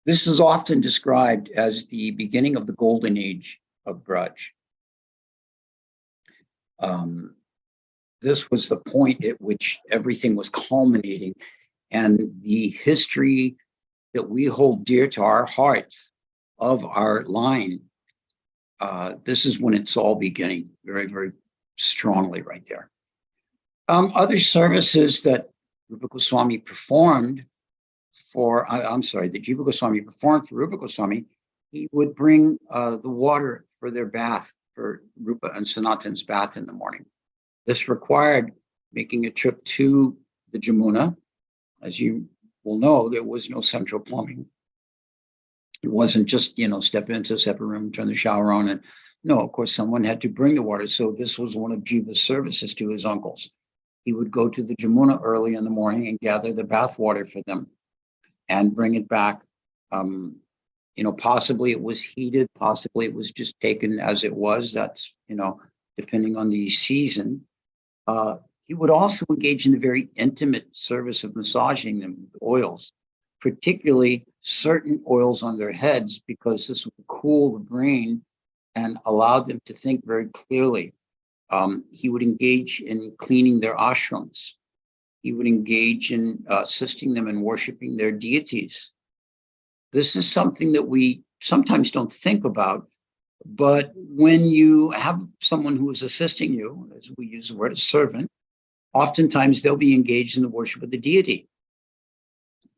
Speaker 2: This is often described as the beginning of the golden age of Braj. This was the point at which everything was culminating, and the history that we hold dear to our hearts of our line, this is when it's all beginning very, very strongly right there. Other services that Rupa Goswami performed that Jiva Goswami performed for Rupa Goswami, he would bring the water for their bath, for Rupa and Sanatana's bath in the morning. This required making a trip to the Jamuna. As you will know, there was no central plumbing. It wasn't just, step into a separate room, turn the shower on, and no, of course, someone had to bring the water. So this was one of Jiva's services to his uncles. He would go to the Jamuna early in the morning and gather the bath water for them and bring it back. Possibly it was heated, possibly it was just taken as it was. That's, depending on the season. He would also engage in the very intimate service of massaging them with oils, particularly certain oils on their heads, because this would cool the brain and allow them to think very clearly. He would engage in cleaning their ashrams. He would engage in assisting them in worshiping their deities. This is something that we sometimes don't think about, but when you have someone who is assisting you, as we use the word, a servant, oftentimes they'll be engaged in the worship of the deity.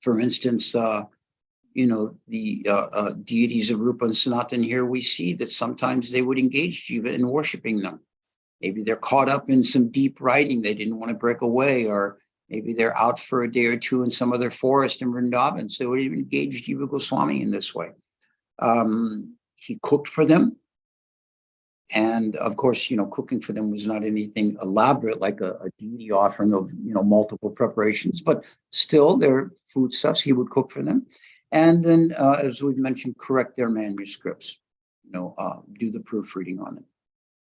Speaker 2: For instance, the deities of Rupa and Sanatana, here we see that sometimes they would engage Jiva in worshiping them. Maybe they're caught up in some deep writing they didn't want to break away, or maybe they're out for a day or two in some other forest in Vrindavan. So they would even engage Jiva Goswami in this way. He cooked for them. And of course, cooking for them was not anything elaborate like a deity offering of, multiple preparations, but still their foodstuffs he would cook for them. And then, as we've mentioned, correct their manuscripts, do the proofreading on them.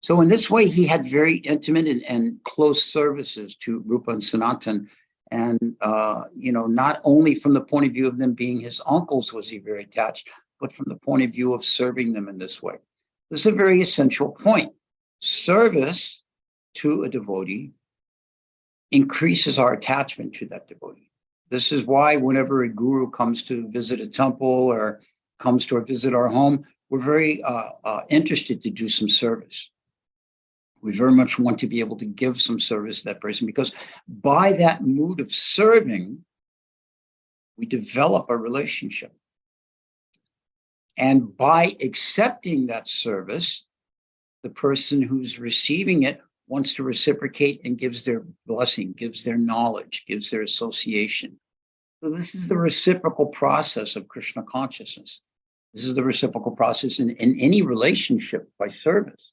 Speaker 2: So in this way, he had very intimate and close services to Rupa and Sanatana. And, not only from the point of view of them being his uncles was he very attached, but from the point of view of serving them in this way. This is a very essential point. Service to a devotee increases our attachment to that devotee. This is why whenever a guru comes to visit a temple or comes to visit our home, we're very interested to do some service. We very much want to be able to give some service to that person, because by that mood of serving, we develop a relationship. And by accepting that service, the person who's receiving it wants to reciprocate and gives their blessing, gives their knowledge, gives their association. So this is the reciprocal process of Krishna consciousness. This is the reciprocal process in any relationship by service.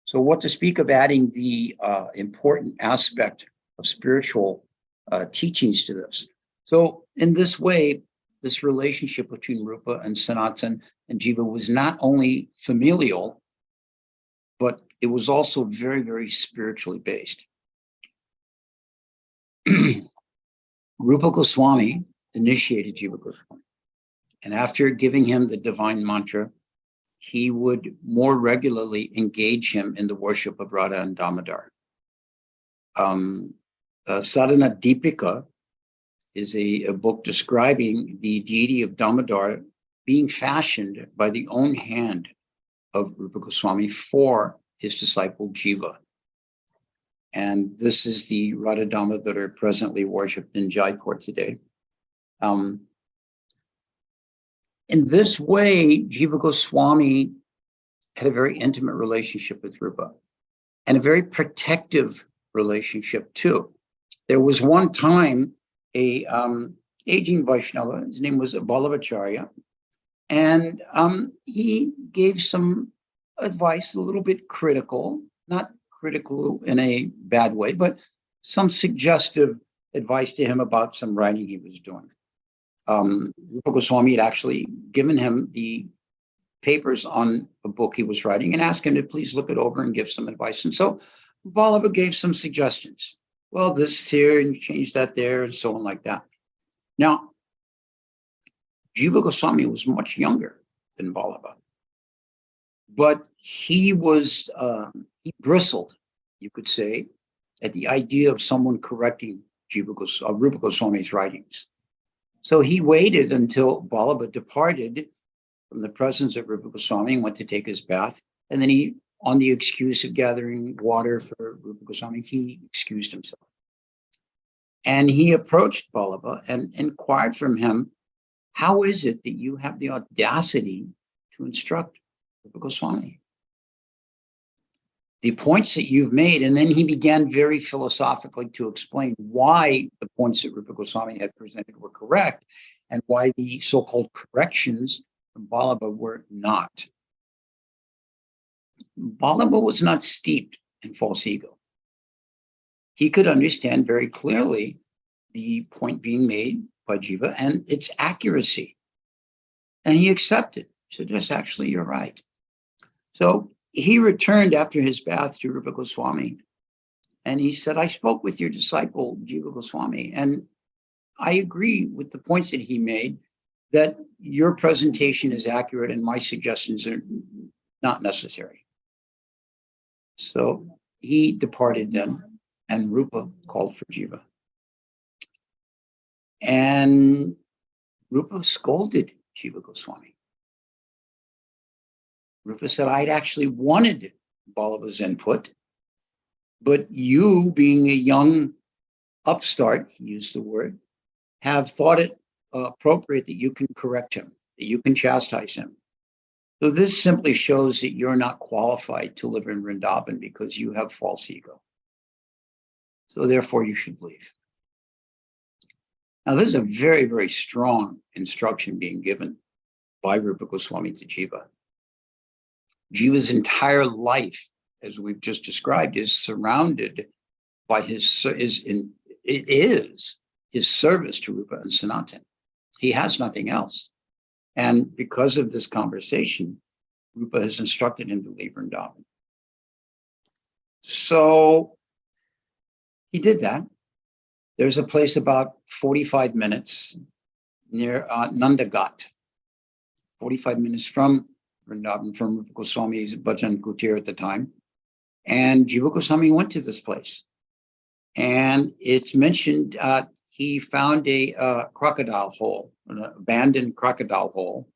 Speaker 2: So what to speak of adding the important aspect of spiritual teachings to this? So in this way, this relationship between Rupa and Sanatan and Jiva was not only familial, but it was also very, very spiritually based. Rupa Goswami initiated Jiva Goswami. And after giving him the divine mantra, he would more regularly engage him in the worship of Radha and Damodar. Sadhana Deepika is a book describing the deity of Damodar being fashioned by the own hand of Rupa Goswami for his disciple Jiva. And this is the Radha Damodar that are presently worshipped in Jaipur today. In this way, Jiva Goswami had a very intimate relationship with Rupa and a very protective relationship too. There was one time a aging Vaishnava, his name was Ballavacharya, and he gave some advice, a little bit critical, not critical in a bad way, but some suggestive advice to him about some writing he was doing. Rupa Goswami had actually given him the papers on a book he was writing and asked him to please look it over and give some advice. And so Ballava gave some suggestions. Well, this here and change that there and so on like that. Now, Jiva Goswami was much younger than Ballava, but he was, he bristled, you could say, at the idea of someone correcting Rupa Goswami's writings. So he waited until Ballava departed from the presence of Rupa Goswami and went to take his bath. And then he, on the excuse of gathering water for Rupa Goswami, he excused himself. And he approached Ballava and inquired from him, how is it that you have the audacity to instruct Rupa Goswami? The points that you've made, and then he began very philosophically to explain why the points that Rupa Goswami had presented were correct and why the so-called corrections from Ballava were not. Ballava was not steeped in false ego. He could understand very clearly the point being made by Jiva and its accuracy. And he accepted. He said, yes, actually, you're right. So he returned after his bath to Rupa Goswami, and he said, I spoke with your disciple, Jiva Goswami, and I agree with the points that he made, that your presentation is accurate and my suggestions are not necessary. So he departed then, and Rupa called for Jiva. And Rupa scolded Jiva Goswami. Rupa said, I'd actually wanted Ballava's input, but you, being a young upstart, he used the word, have thought it appropriate that you can correct him, that you can chastise him. So this simply shows that you're not qualified to live in Vrindavan because you have false ego. So therefore you should leave. Now this is a very, very strong instruction being given by Rupa Goswami to Jiva. Jiva's entire life, as we've just described, is surrounded by his service to Rupa and Sanatan. He has nothing else. And because of this conversation, Rupa has instructed him to leave Vrindavan. So he did that. There's a place about 45 minutes near Nandagat, 45 minutes from Vrindavan, from Rupa Goswami's Bhajan Kutir at the time. And Jiva Goswami went to this place. And it's mentioned he found a crocodile hole, an abandoned crocodile hole,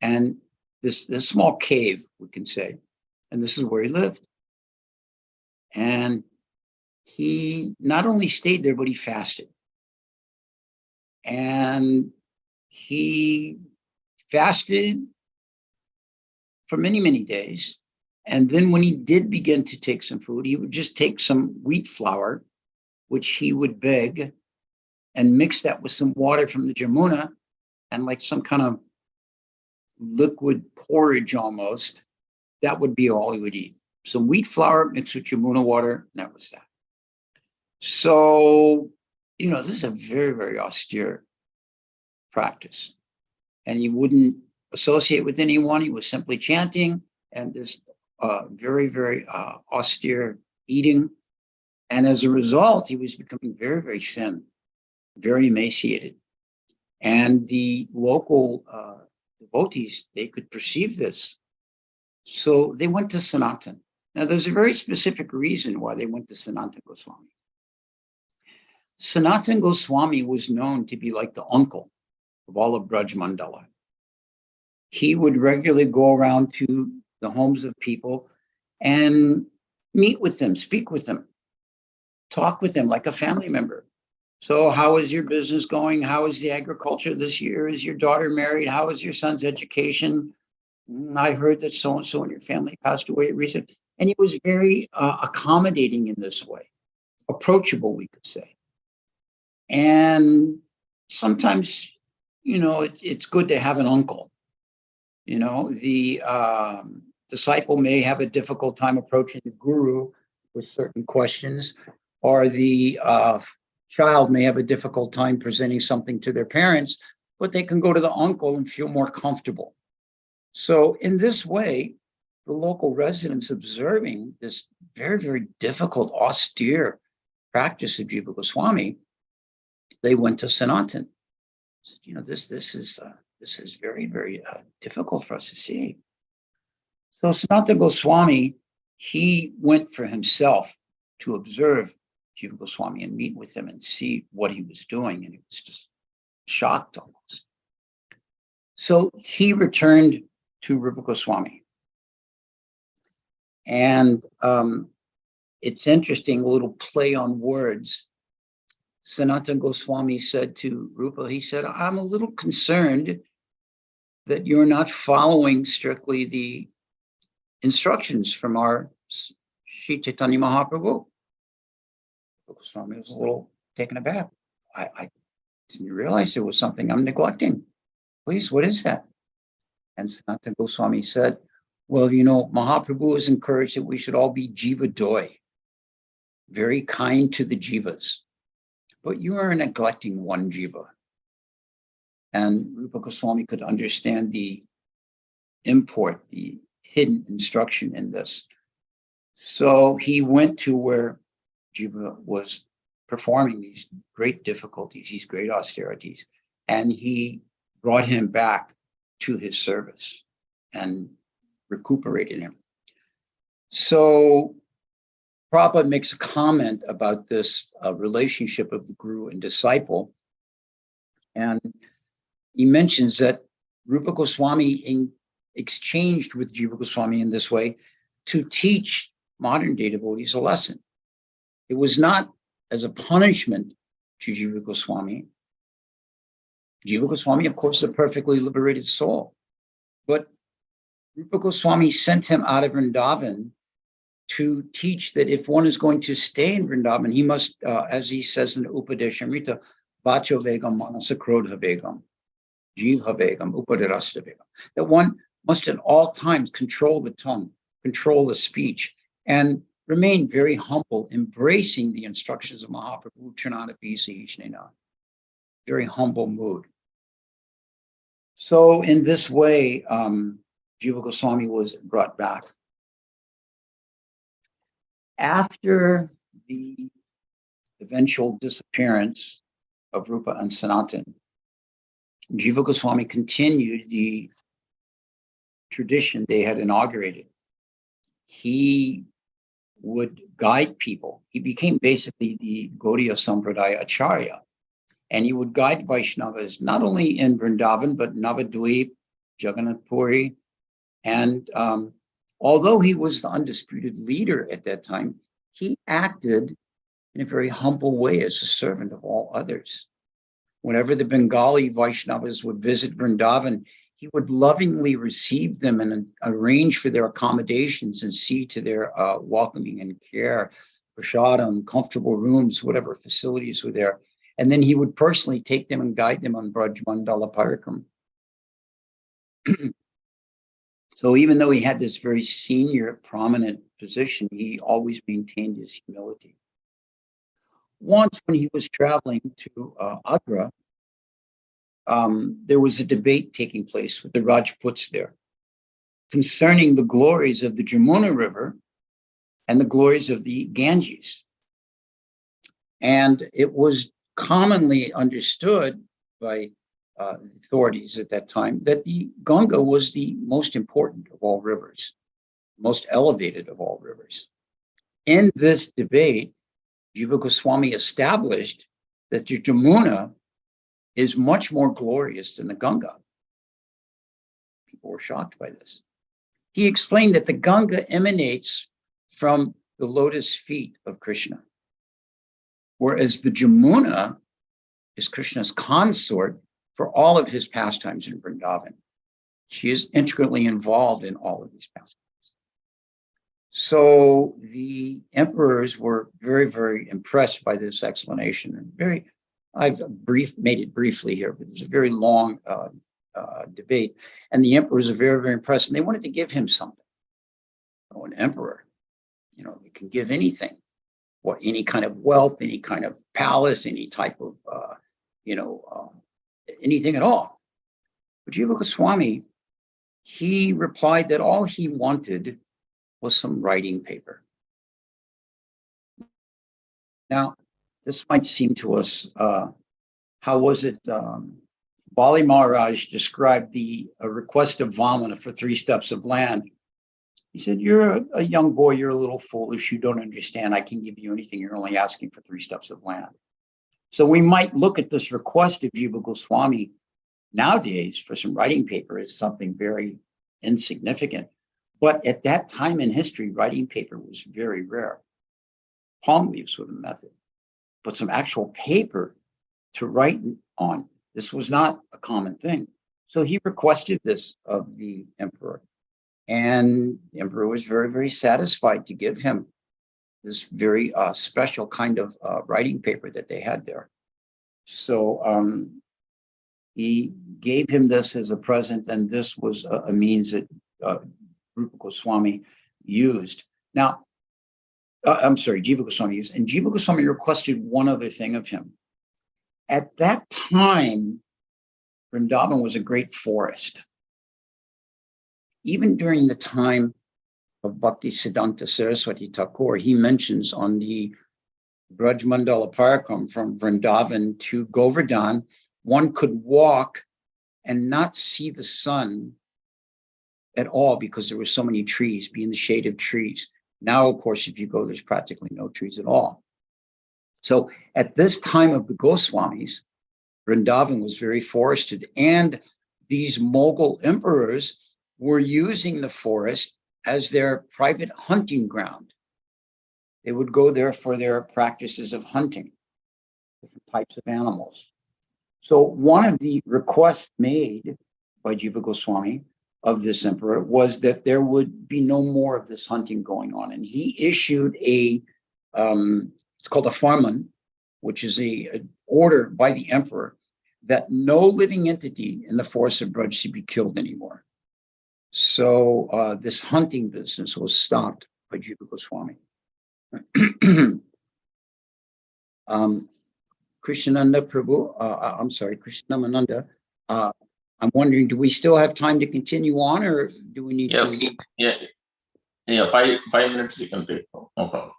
Speaker 2: and this small cave, we can say. And this is where he lived. And he not only stayed there, but he fasted. And he fasted for many, many days. And then when he did begin to take some food, he would just take some wheat flour, which he would beg, and mix that with some water from the Jamuna and like some kind of liquid porridge almost. That would be all he would eat. Some wheat flour mixed with Jamuna water, and that was that. So, this is a very, very austere practice. And he wouldn't associate with anyone. He was simply chanting and this very, very austere eating. And as a result, he was becoming very, very thin, very emaciated. And the local devotees, they could perceive this. So they went to Sanatan. Now, there's a very specific reason why they went to Sanatan Goswami. Sanatan Goswami was known to be like the uncle of all of Braj Mandala. He would regularly go around to the homes of people and meet with them, speak with them, talk with them like a family member. So how is your business going? How is the agriculture this year? Is your daughter married? How is your son's education? I heard that so-and-so in your family passed away recently. And he was very accommodating in this way, approachable, we could say. And sometimes, it's good to have an uncle. The disciple may have a difficult time approaching the guru with certain questions, or the child may have a difficult time presenting something to their parents, but they can go to the uncle and feel more comfortable. So in this way, the local residents, observing this very, very difficult, austere practice of Jiva Goswami, they went to Sanatan. This is very, very difficult for us to see. So Sanatan Goswami, he went for himself to observe Jiva Goswami and meet with him and see what he was doing. And he was just shocked almost. So he returned to Rupa Goswami. And it's interesting, a little play on words. Sanatan Goswami said to Rupa, he said, I'm a little concerned that you're not following strictly the instructions from our Sri Chaitanya Mahaprabhu. Goswami was a little taken aback. I didn't realize there was something I'm neglecting. Please, what is that? And Sanatan Goswami said, well, Mahaprabhu has encouraged that we should all be jiva doi, very kind to the jivas. But you are neglecting one jiva. And Rupa Goswami could understand the import, the hidden instruction in this. So he went to where Jiva was performing these great difficulties, these great austerities, and he brought him back to his service and recuperated him. So Prabhupada makes a comment about this relationship of the guru and disciple. And he mentions that Rupa Goswami exchanged with Jiva Goswami in this way to teach modern day devotees a lesson. It was not as a punishment to Jiva Goswami. Jiva Goswami, of course, is a perfectly liberated soul. But Rupa Goswami sent him out of Vrindavan to teach that if one is going to stay in Vrindavan, he must, as he says in the Upadeshamrita, Vacho Vegam, Manasa Krodha Vegam, Jiva Vegam, Upadarasta Vegam, that one must at all times control the tongue, control the speech, and remain very humble, embracing the instructions of Mahaprabhu, Chanana Pisa Ishnena. Very humble mood. So in this way, Jiva Goswami was brought back. After the eventual disappearance of Rupa and Sanatan, Jiva Goswami continued the tradition they had inaugurated. He would guide people. He became basically the Gaudiya Sampradaya Acharya. And he would guide Vaishnavas, not only in Vrindavan, but Navadvip, Jagannath Puri. And although he was the undisputed leader at that time, he acted in a very humble way as a servant of all others. Whenever the Bengali Vaishnavas would visit Vrindavan, he would lovingly receive them and arrange for their accommodations and see to their welcoming and care, prasadam, comfortable rooms, whatever facilities were there. And then he would personally take them and guide them on Braj Mandala Parikram. So even though he had this very senior, prominent position, he always maintained his humility. Once when he was traveling to Agra, there was a debate taking place with the Rajputs there concerning the glories of the Jamuna River and the glories of the Ganges. And it was commonly understood by authorities at that time that the Ganga was the most important of all rivers, most elevated of all rivers. In this debate, Jiva Goswami established that the Jamuna is much more glorious than the Ganga. People were shocked by this. He explained that the Ganga emanates from the lotus feet of Krishna, whereas the Jamuna is Krishna's consort for all of his pastimes in Vrindavan. She is intricately involved in all of these pastimes. So the emperors were very, very impressed by this explanation. And I've made it briefly here, but it's a very long debate. And the emperors are very, very impressed, and they wanted to give him something. Oh, an emperor, you can give anything. Any kind of wealth, any kind of palace, any type of, anything at all. But Jiva Goswami, he replied that all he wanted was some writing paper. Now, this might seem to us, how was it? Bali Maharaj described the request of Vamana for 3 steps of land. He said, you're a young boy, you're a little foolish, you don't understand, I can give you anything, you're only asking for 3 steps of land. So we might look at this request of Jiva Goswami nowadays for some writing paper as something very insignificant. But at that time in history, writing paper was very rare. Palm leaves were the method, but some actual paper to write on, this was not a common thing. So he requested this of the emperor. And the emperor was very, very satisfied to give him this very special kind of writing paper that they had there. So he gave him this as a present, and this was a means that Rupa Goswami used. Now, Jiva Goswami used. And Jiva Goswami requested one other thing of him. At that time, Vrindavan was a great forest. Even during the time of Bhakti Siddhanta Saraswati Thakur, he mentions on the Braj Mandala Parikram from Vrindavan to Govardhan, one could walk and not see the sun at all because there were so many trees, be in the shade of trees. Now, of course, if you go, there's practically no trees at all. So at this time of the Goswamis, Vrindavan was very forested, and these Mughal emperors were using the forest as their private hunting ground. They would go there for their practices of hunting, different types of animals. So one of the requests made by Jiva Goswami of this emperor was that there would be no more of this hunting going on. And he issued it's called a farman, which is a order by the emperor that no living entity in the forest of Braj should be killed anymore. So this hunting business was stopped by Jiva Goswami. Krishnananda Prabhu, Krishnamananda, I'm wondering, do we still have time to continue on, or do we need to?
Speaker 1: Yeah, 5 minutes we can take, no problem.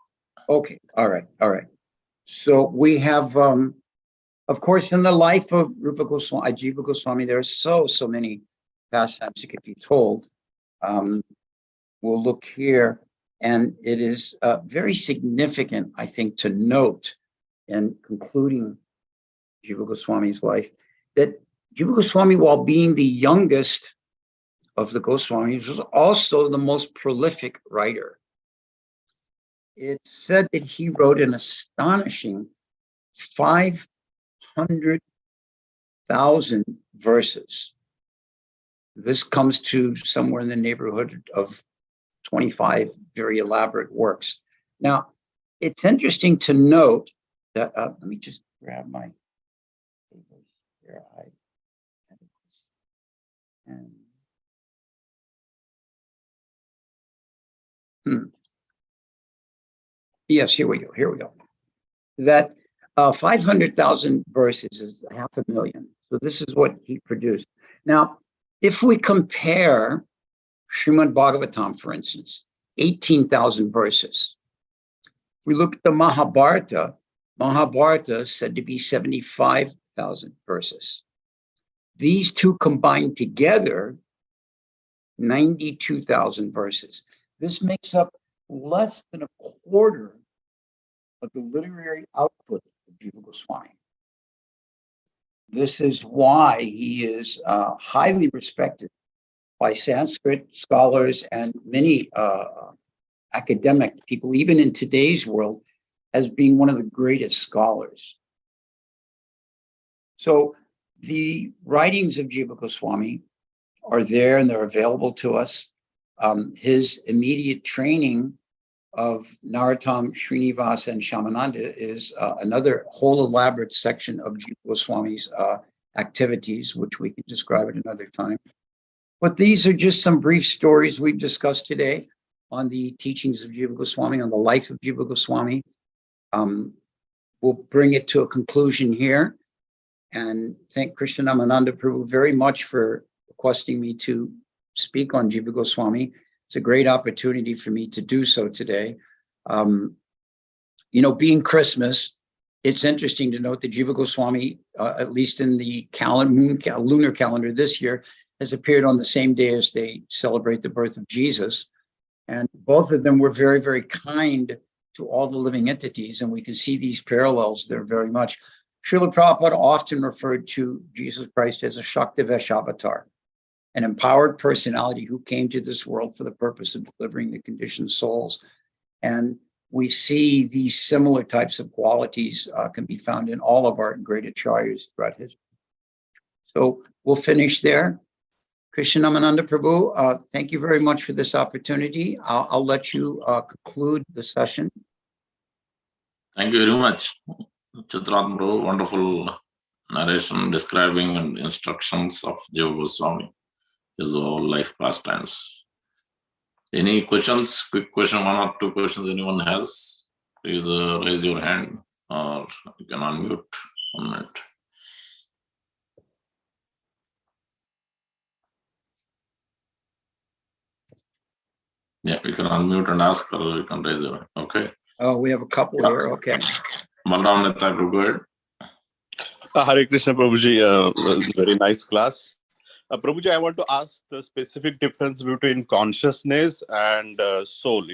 Speaker 2: Okay, all right. So we have, of course, in the life of Rupa Goswami, Jiva Goswami, there are so many pastimes that could be told. We'll look here, and it is very significant, I think, to note in concluding Jiva Goswami's life that Jiva Goswami, while being the youngest of the Goswamis, was also the most prolific writer. It's said that he wrote an astonishing 500,000 verses. This comes to somewhere in the neighborhood of 25 very elaborate works. Now, it's interesting to note that, let me just grab my papers here. Yes, here we go. That 500,000 verses is 500,000. So this is what he produced. Now, if we compare Srimad Bhagavatam, for instance, 18,000 verses. We look at the Mahabharata. Mahabharata is said to be 75,000 verses. These two combined together, 92,000 verses. This makes up less than a quarter of the literary output of Jiva Goswami. This is why he is highly respected by Sanskrit scholars and many academic people, even in today's world, as being one of the greatest scholars. So the writings of Jiva Goswami are there and they're available to us. His immediate training of Narottam, Srinivas, and Shamananda is another whole elaborate section of Jiva Goswami's activities, which we can describe at another time. But these are just some brief stories we've discussed today on the teachings of Jiva Goswami, on the life of Jiva Goswami. We'll bring it to a conclusion here and thank Krishnamananda Prabhu very much for requesting me to speak on Jiva Goswami. It's a great opportunity for me to do so today. Being Christmas, it's interesting to note that Jiva Goswami, at least in the lunar calendar this year, has appeared on the same day as they celebrate the birth of Jesus. And both of them were very, very kind to all the living entities. And we can see these parallels there very much. Srila Prabhupada often referred to Jesus Christ as a Shaktivesh avatar, an empowered personality who came to this world for the purpose of delivering the conditioned souls. And we see these similar types of qualities can be found in all of our great acharyas throughout history. So we'll finish there. Krishnamananda Prabhu, thank you very much for this opportunity. I'll let you conclude the session.
Speaker 1: Thank you very much, Kathatma Prabhu. Wonderful narration describing and instructions of Jiva Goswami, his whole life pastimes. Any questions? Quick question, one or two questions anyone has? Please raise your hand or you can unmute 1 minute. Yeah, you can unmute and ask, or you can raise your hand. Okay.
Speaker 2: Oh, we have a couple here. Okay.
Speaker 1: Balram Netta, go ahead.
Speaker 3: Hare Krishna Prabhuji, very nice class. Prabhuji, I want to ask the specific difference between consciousness and soul.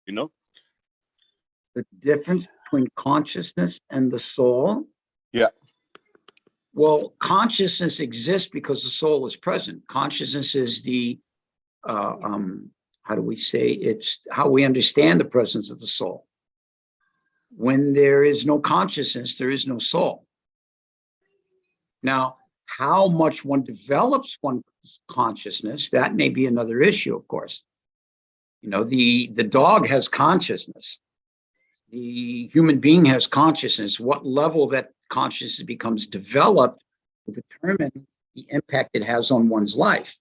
Speaker 3: The
Speaker 2: difference between consciousness and the soul?
Speaker 3: Yeah.
Speaker 2: Well, consciousness exists because the soul is present. Consciousness is the how do we say, it's how we understand the presence of the soul. When there is no consciousness, there is no soul. Now, how much one develops one's consciousness, that may be another issue, of course. The dog has consciousness. The human being has consciousness. What level that consciousness becomes developed will determine the impact it has on one's life.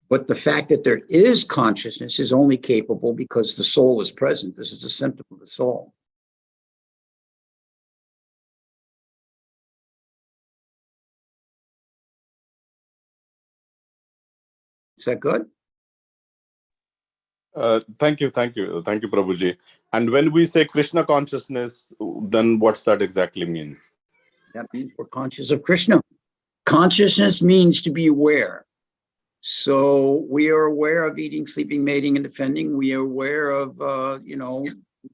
Speaker 2: But the fact that there is consciousness is only capable because the soul is present. This is a symptom of the soul. Is that good?
Speaker 3: Thank you, Prabhuji. And when we say Krishna consciousness, then what's that exactly mean?
Speaker 2: That means we're conscious of Krishna. Consciousness means to be aware. So we are aware of eating, sleeping, mating, and defending. We are aware of,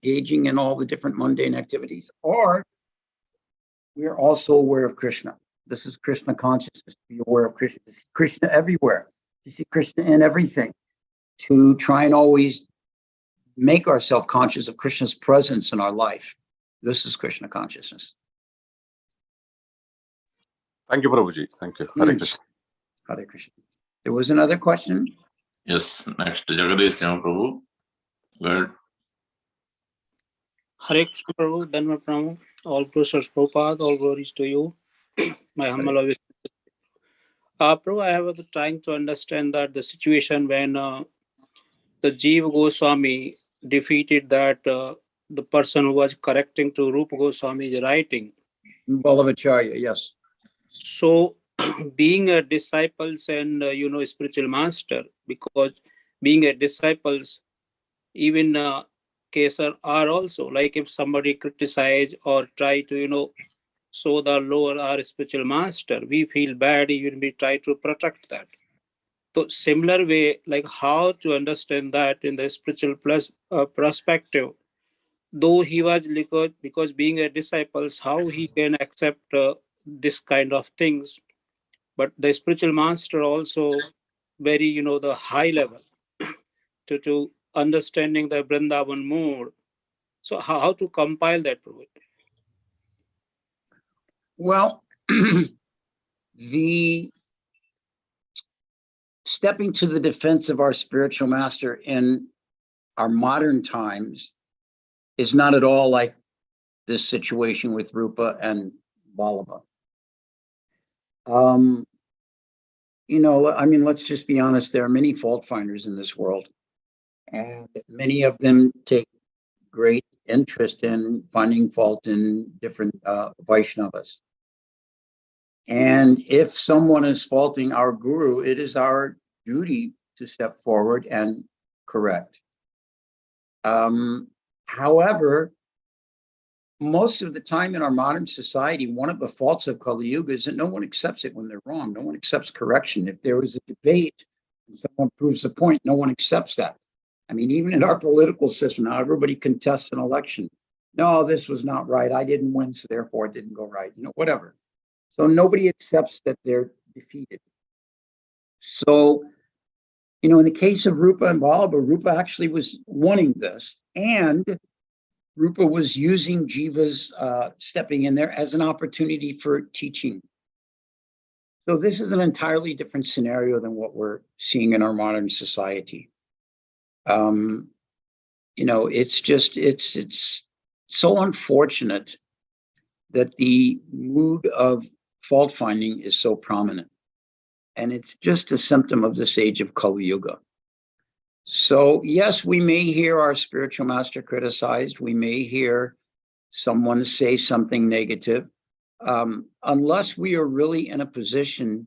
Speaker 2: engaging in all the different mundane activities. Or we are also aware of Krishna. This is Krishna consciousness, to be aware of Krishna, to see Krishna everywhere, to see Krishna in everything, to try and always make ourselves conscious of Krishna's presence in our life. This is Krishna consciousness.
Speaker 3: Thank you, Prabhuji. Thank you. Hare Krishna.
Speaker 2: Hare Krishna. There was another question?
Speaker 1: Yes, next, Jagadish Prabhu. Go ahead.
Speaker 4: Hare Krishna Prabhu, Dhanma Prabhu, all Krishna's Prabhupada, all glories to you. My humble obeisances. Prabhu, I have been trying to understand that the situation when the Jiva Goswami defeated that the person who was correcting to Rupa Goswami's writing.
Speaker 2: Ballavacharya, yes.
Speaker 4: So, being a disciples and spiritual master, because being a disciples, even Kesar are also like if somebody criticize or try to show the lower our spiritual master, we feel bad, even we try to protect that. So similar way, like how to understand that in the spiritual perspective, though he was because being a disciples, how he can accept this kind of things, but the spiritual master also very the high level to understanding the Vrindavan mood. So how to compile that, Prabhu?
Speaker 2: Well, the stepping to the defense of our spiritual master in our modern times is not at all like this situation with Rupa and Vallabha. Let's just be honest, there are many fault finders in this world, and many of them take great interest in finding fault in different Vaishnavas. And if someone is faulting our guru, it is our duty to step forward and correct. However, most of the time in our modern society, one of the faults of Kali Yuga is that no one accepts it when they're wrong. No one accepts correction. If there was a debate and someone proves a point, no one accepts that. I mean, even in our political system, now everybody contests an election. No, this was not right. I didn't win, so therefore it didn't go right. Whatever. So nobody accepts that they're defeated. So, in the case of Rupa and Vallabha, Rupa actually was wanting this, and Rupa was using Jiva's stepping in there as an opportunity for teaching. So this is an entirely different scenario than what we're seeing in our modern society. It's so unfortunate that the mood of fault finding is so prominent. And it's just a symptom of this age of Kali Yuga. So yes, we may hear our spiritual master criticized. We may hear someone say something negative. Unless we are really in a position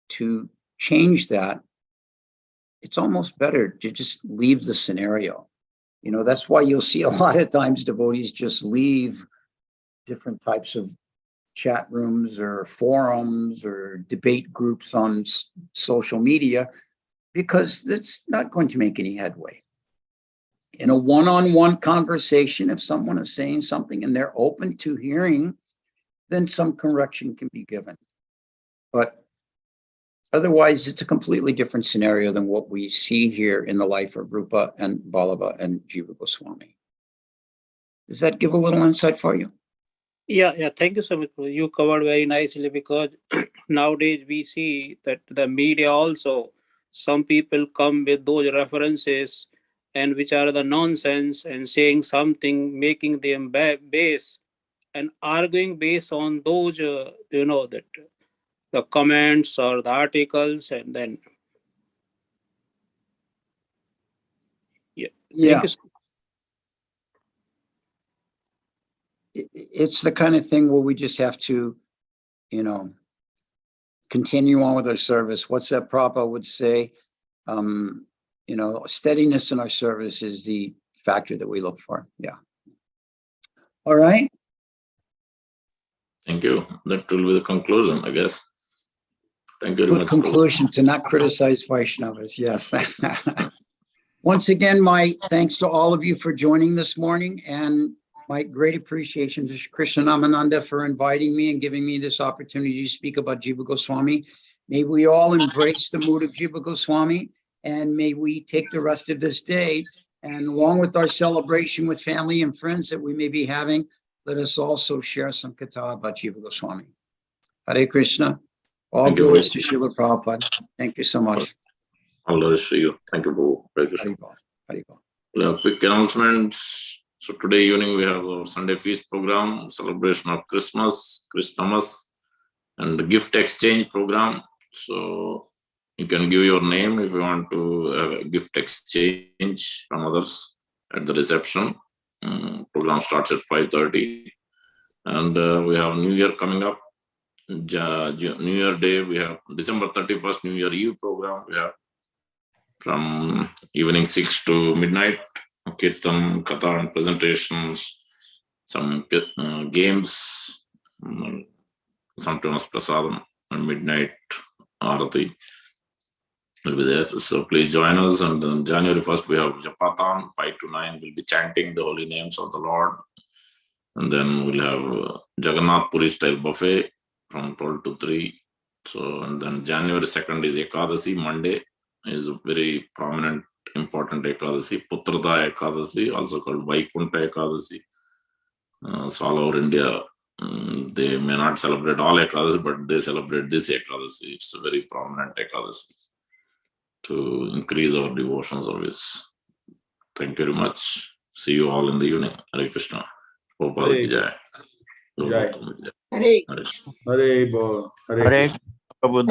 Speaker 2: to change that, it's almost better to just leave the scenario. That's why you'll see a lot of times devotees just leave different types of chat rooms or forums or debate groups on social media, because it's not going to make any headway. In a one-on-one conversation, if someone is saying something and they're open to hearing, then some correction can be given. But otherwise, it's a completely different scenario than what we see here in the life of Rupa and Vallabha and Jiva Goswami. Does that give a little insight for you?
Speaker 4: Yeah. Thank you so much. You covered very nicely, because nowadays we see that the media also, some people come with those references and which are the nonsense and saying something, making them base and arguing based on those, that the comments or the articles, and then Thank you.
Speaker 2: It's the kind of thing where we just have to, continue on with our service. What's that Prabhupada would say? Steadiness in our service is the factor that we look for. Yeah. All right.
Speaker 1: Thank you. That will be the conclusion, I guess. Thank you very much.
Speaker 2: Good conclusion, to not criticize Vaishnavas. Yes. Once again, my thanks to all of you for joining this morning, and my great appreciation to Krishna Namananda for inviting me and giving me this opportunity to speak about Jiva Goswami. May we all embrace the mood of Jiva Goswami, and may we take the rest of this day And along with our celebration with family and friends that we may be having, let us also share some Katha about Jiva Goswami. Hare Krishna. All
Speaker 1: Thank you,
Speaker 2: glories
Speaker 1: Prabhu.
Speaker 2: to Srila Prabhupada. Thank you so much.
Speaker 1: All glories to you. Thank you, Prabhu. Hare Krishna.
Speaker 2: Haribol. Haribol.
Speaker 1: We have quick announcements. So today evening we have our Sunday feast program, celebration of Christmas, and the gift exchange program. So you can give your name if you want to have a gift exchange from others at the reception. Program starts at 5:30. And we have New Year coming up. New Year Day, we have December 31st, New Year Eve program. We have from evening 6 to midnight, Kirtan, Katha and presentations, some games, sometimes Prasadam and midnight Arati will be there. So please join us. And then January 1st, we have Japatan, 5 to 9. We'll be chanting the holy names of the Lord. And then we'll have Jagannath Puri style buffet from 12 to 3. So, and then January 2nd is Ekadasi, Monday is a very prominent, important Ekadasi, Putrada Ekadasi, also called Vaikunta Ekadasi. So all over India, they may not celebrate all Ekadasi, but they celebrate this Ekadasi. It's a very prominent Ekadasi to increase our devotion service. Thank you very much. See you all in the evening. Hare Krishna. Prabhupada ki jai.
Speaker 5: Jai.
Speaker 1: Hare.
Speaker 5: Hare Bo. Hare Krishna.
Speaker 6: Prabhu.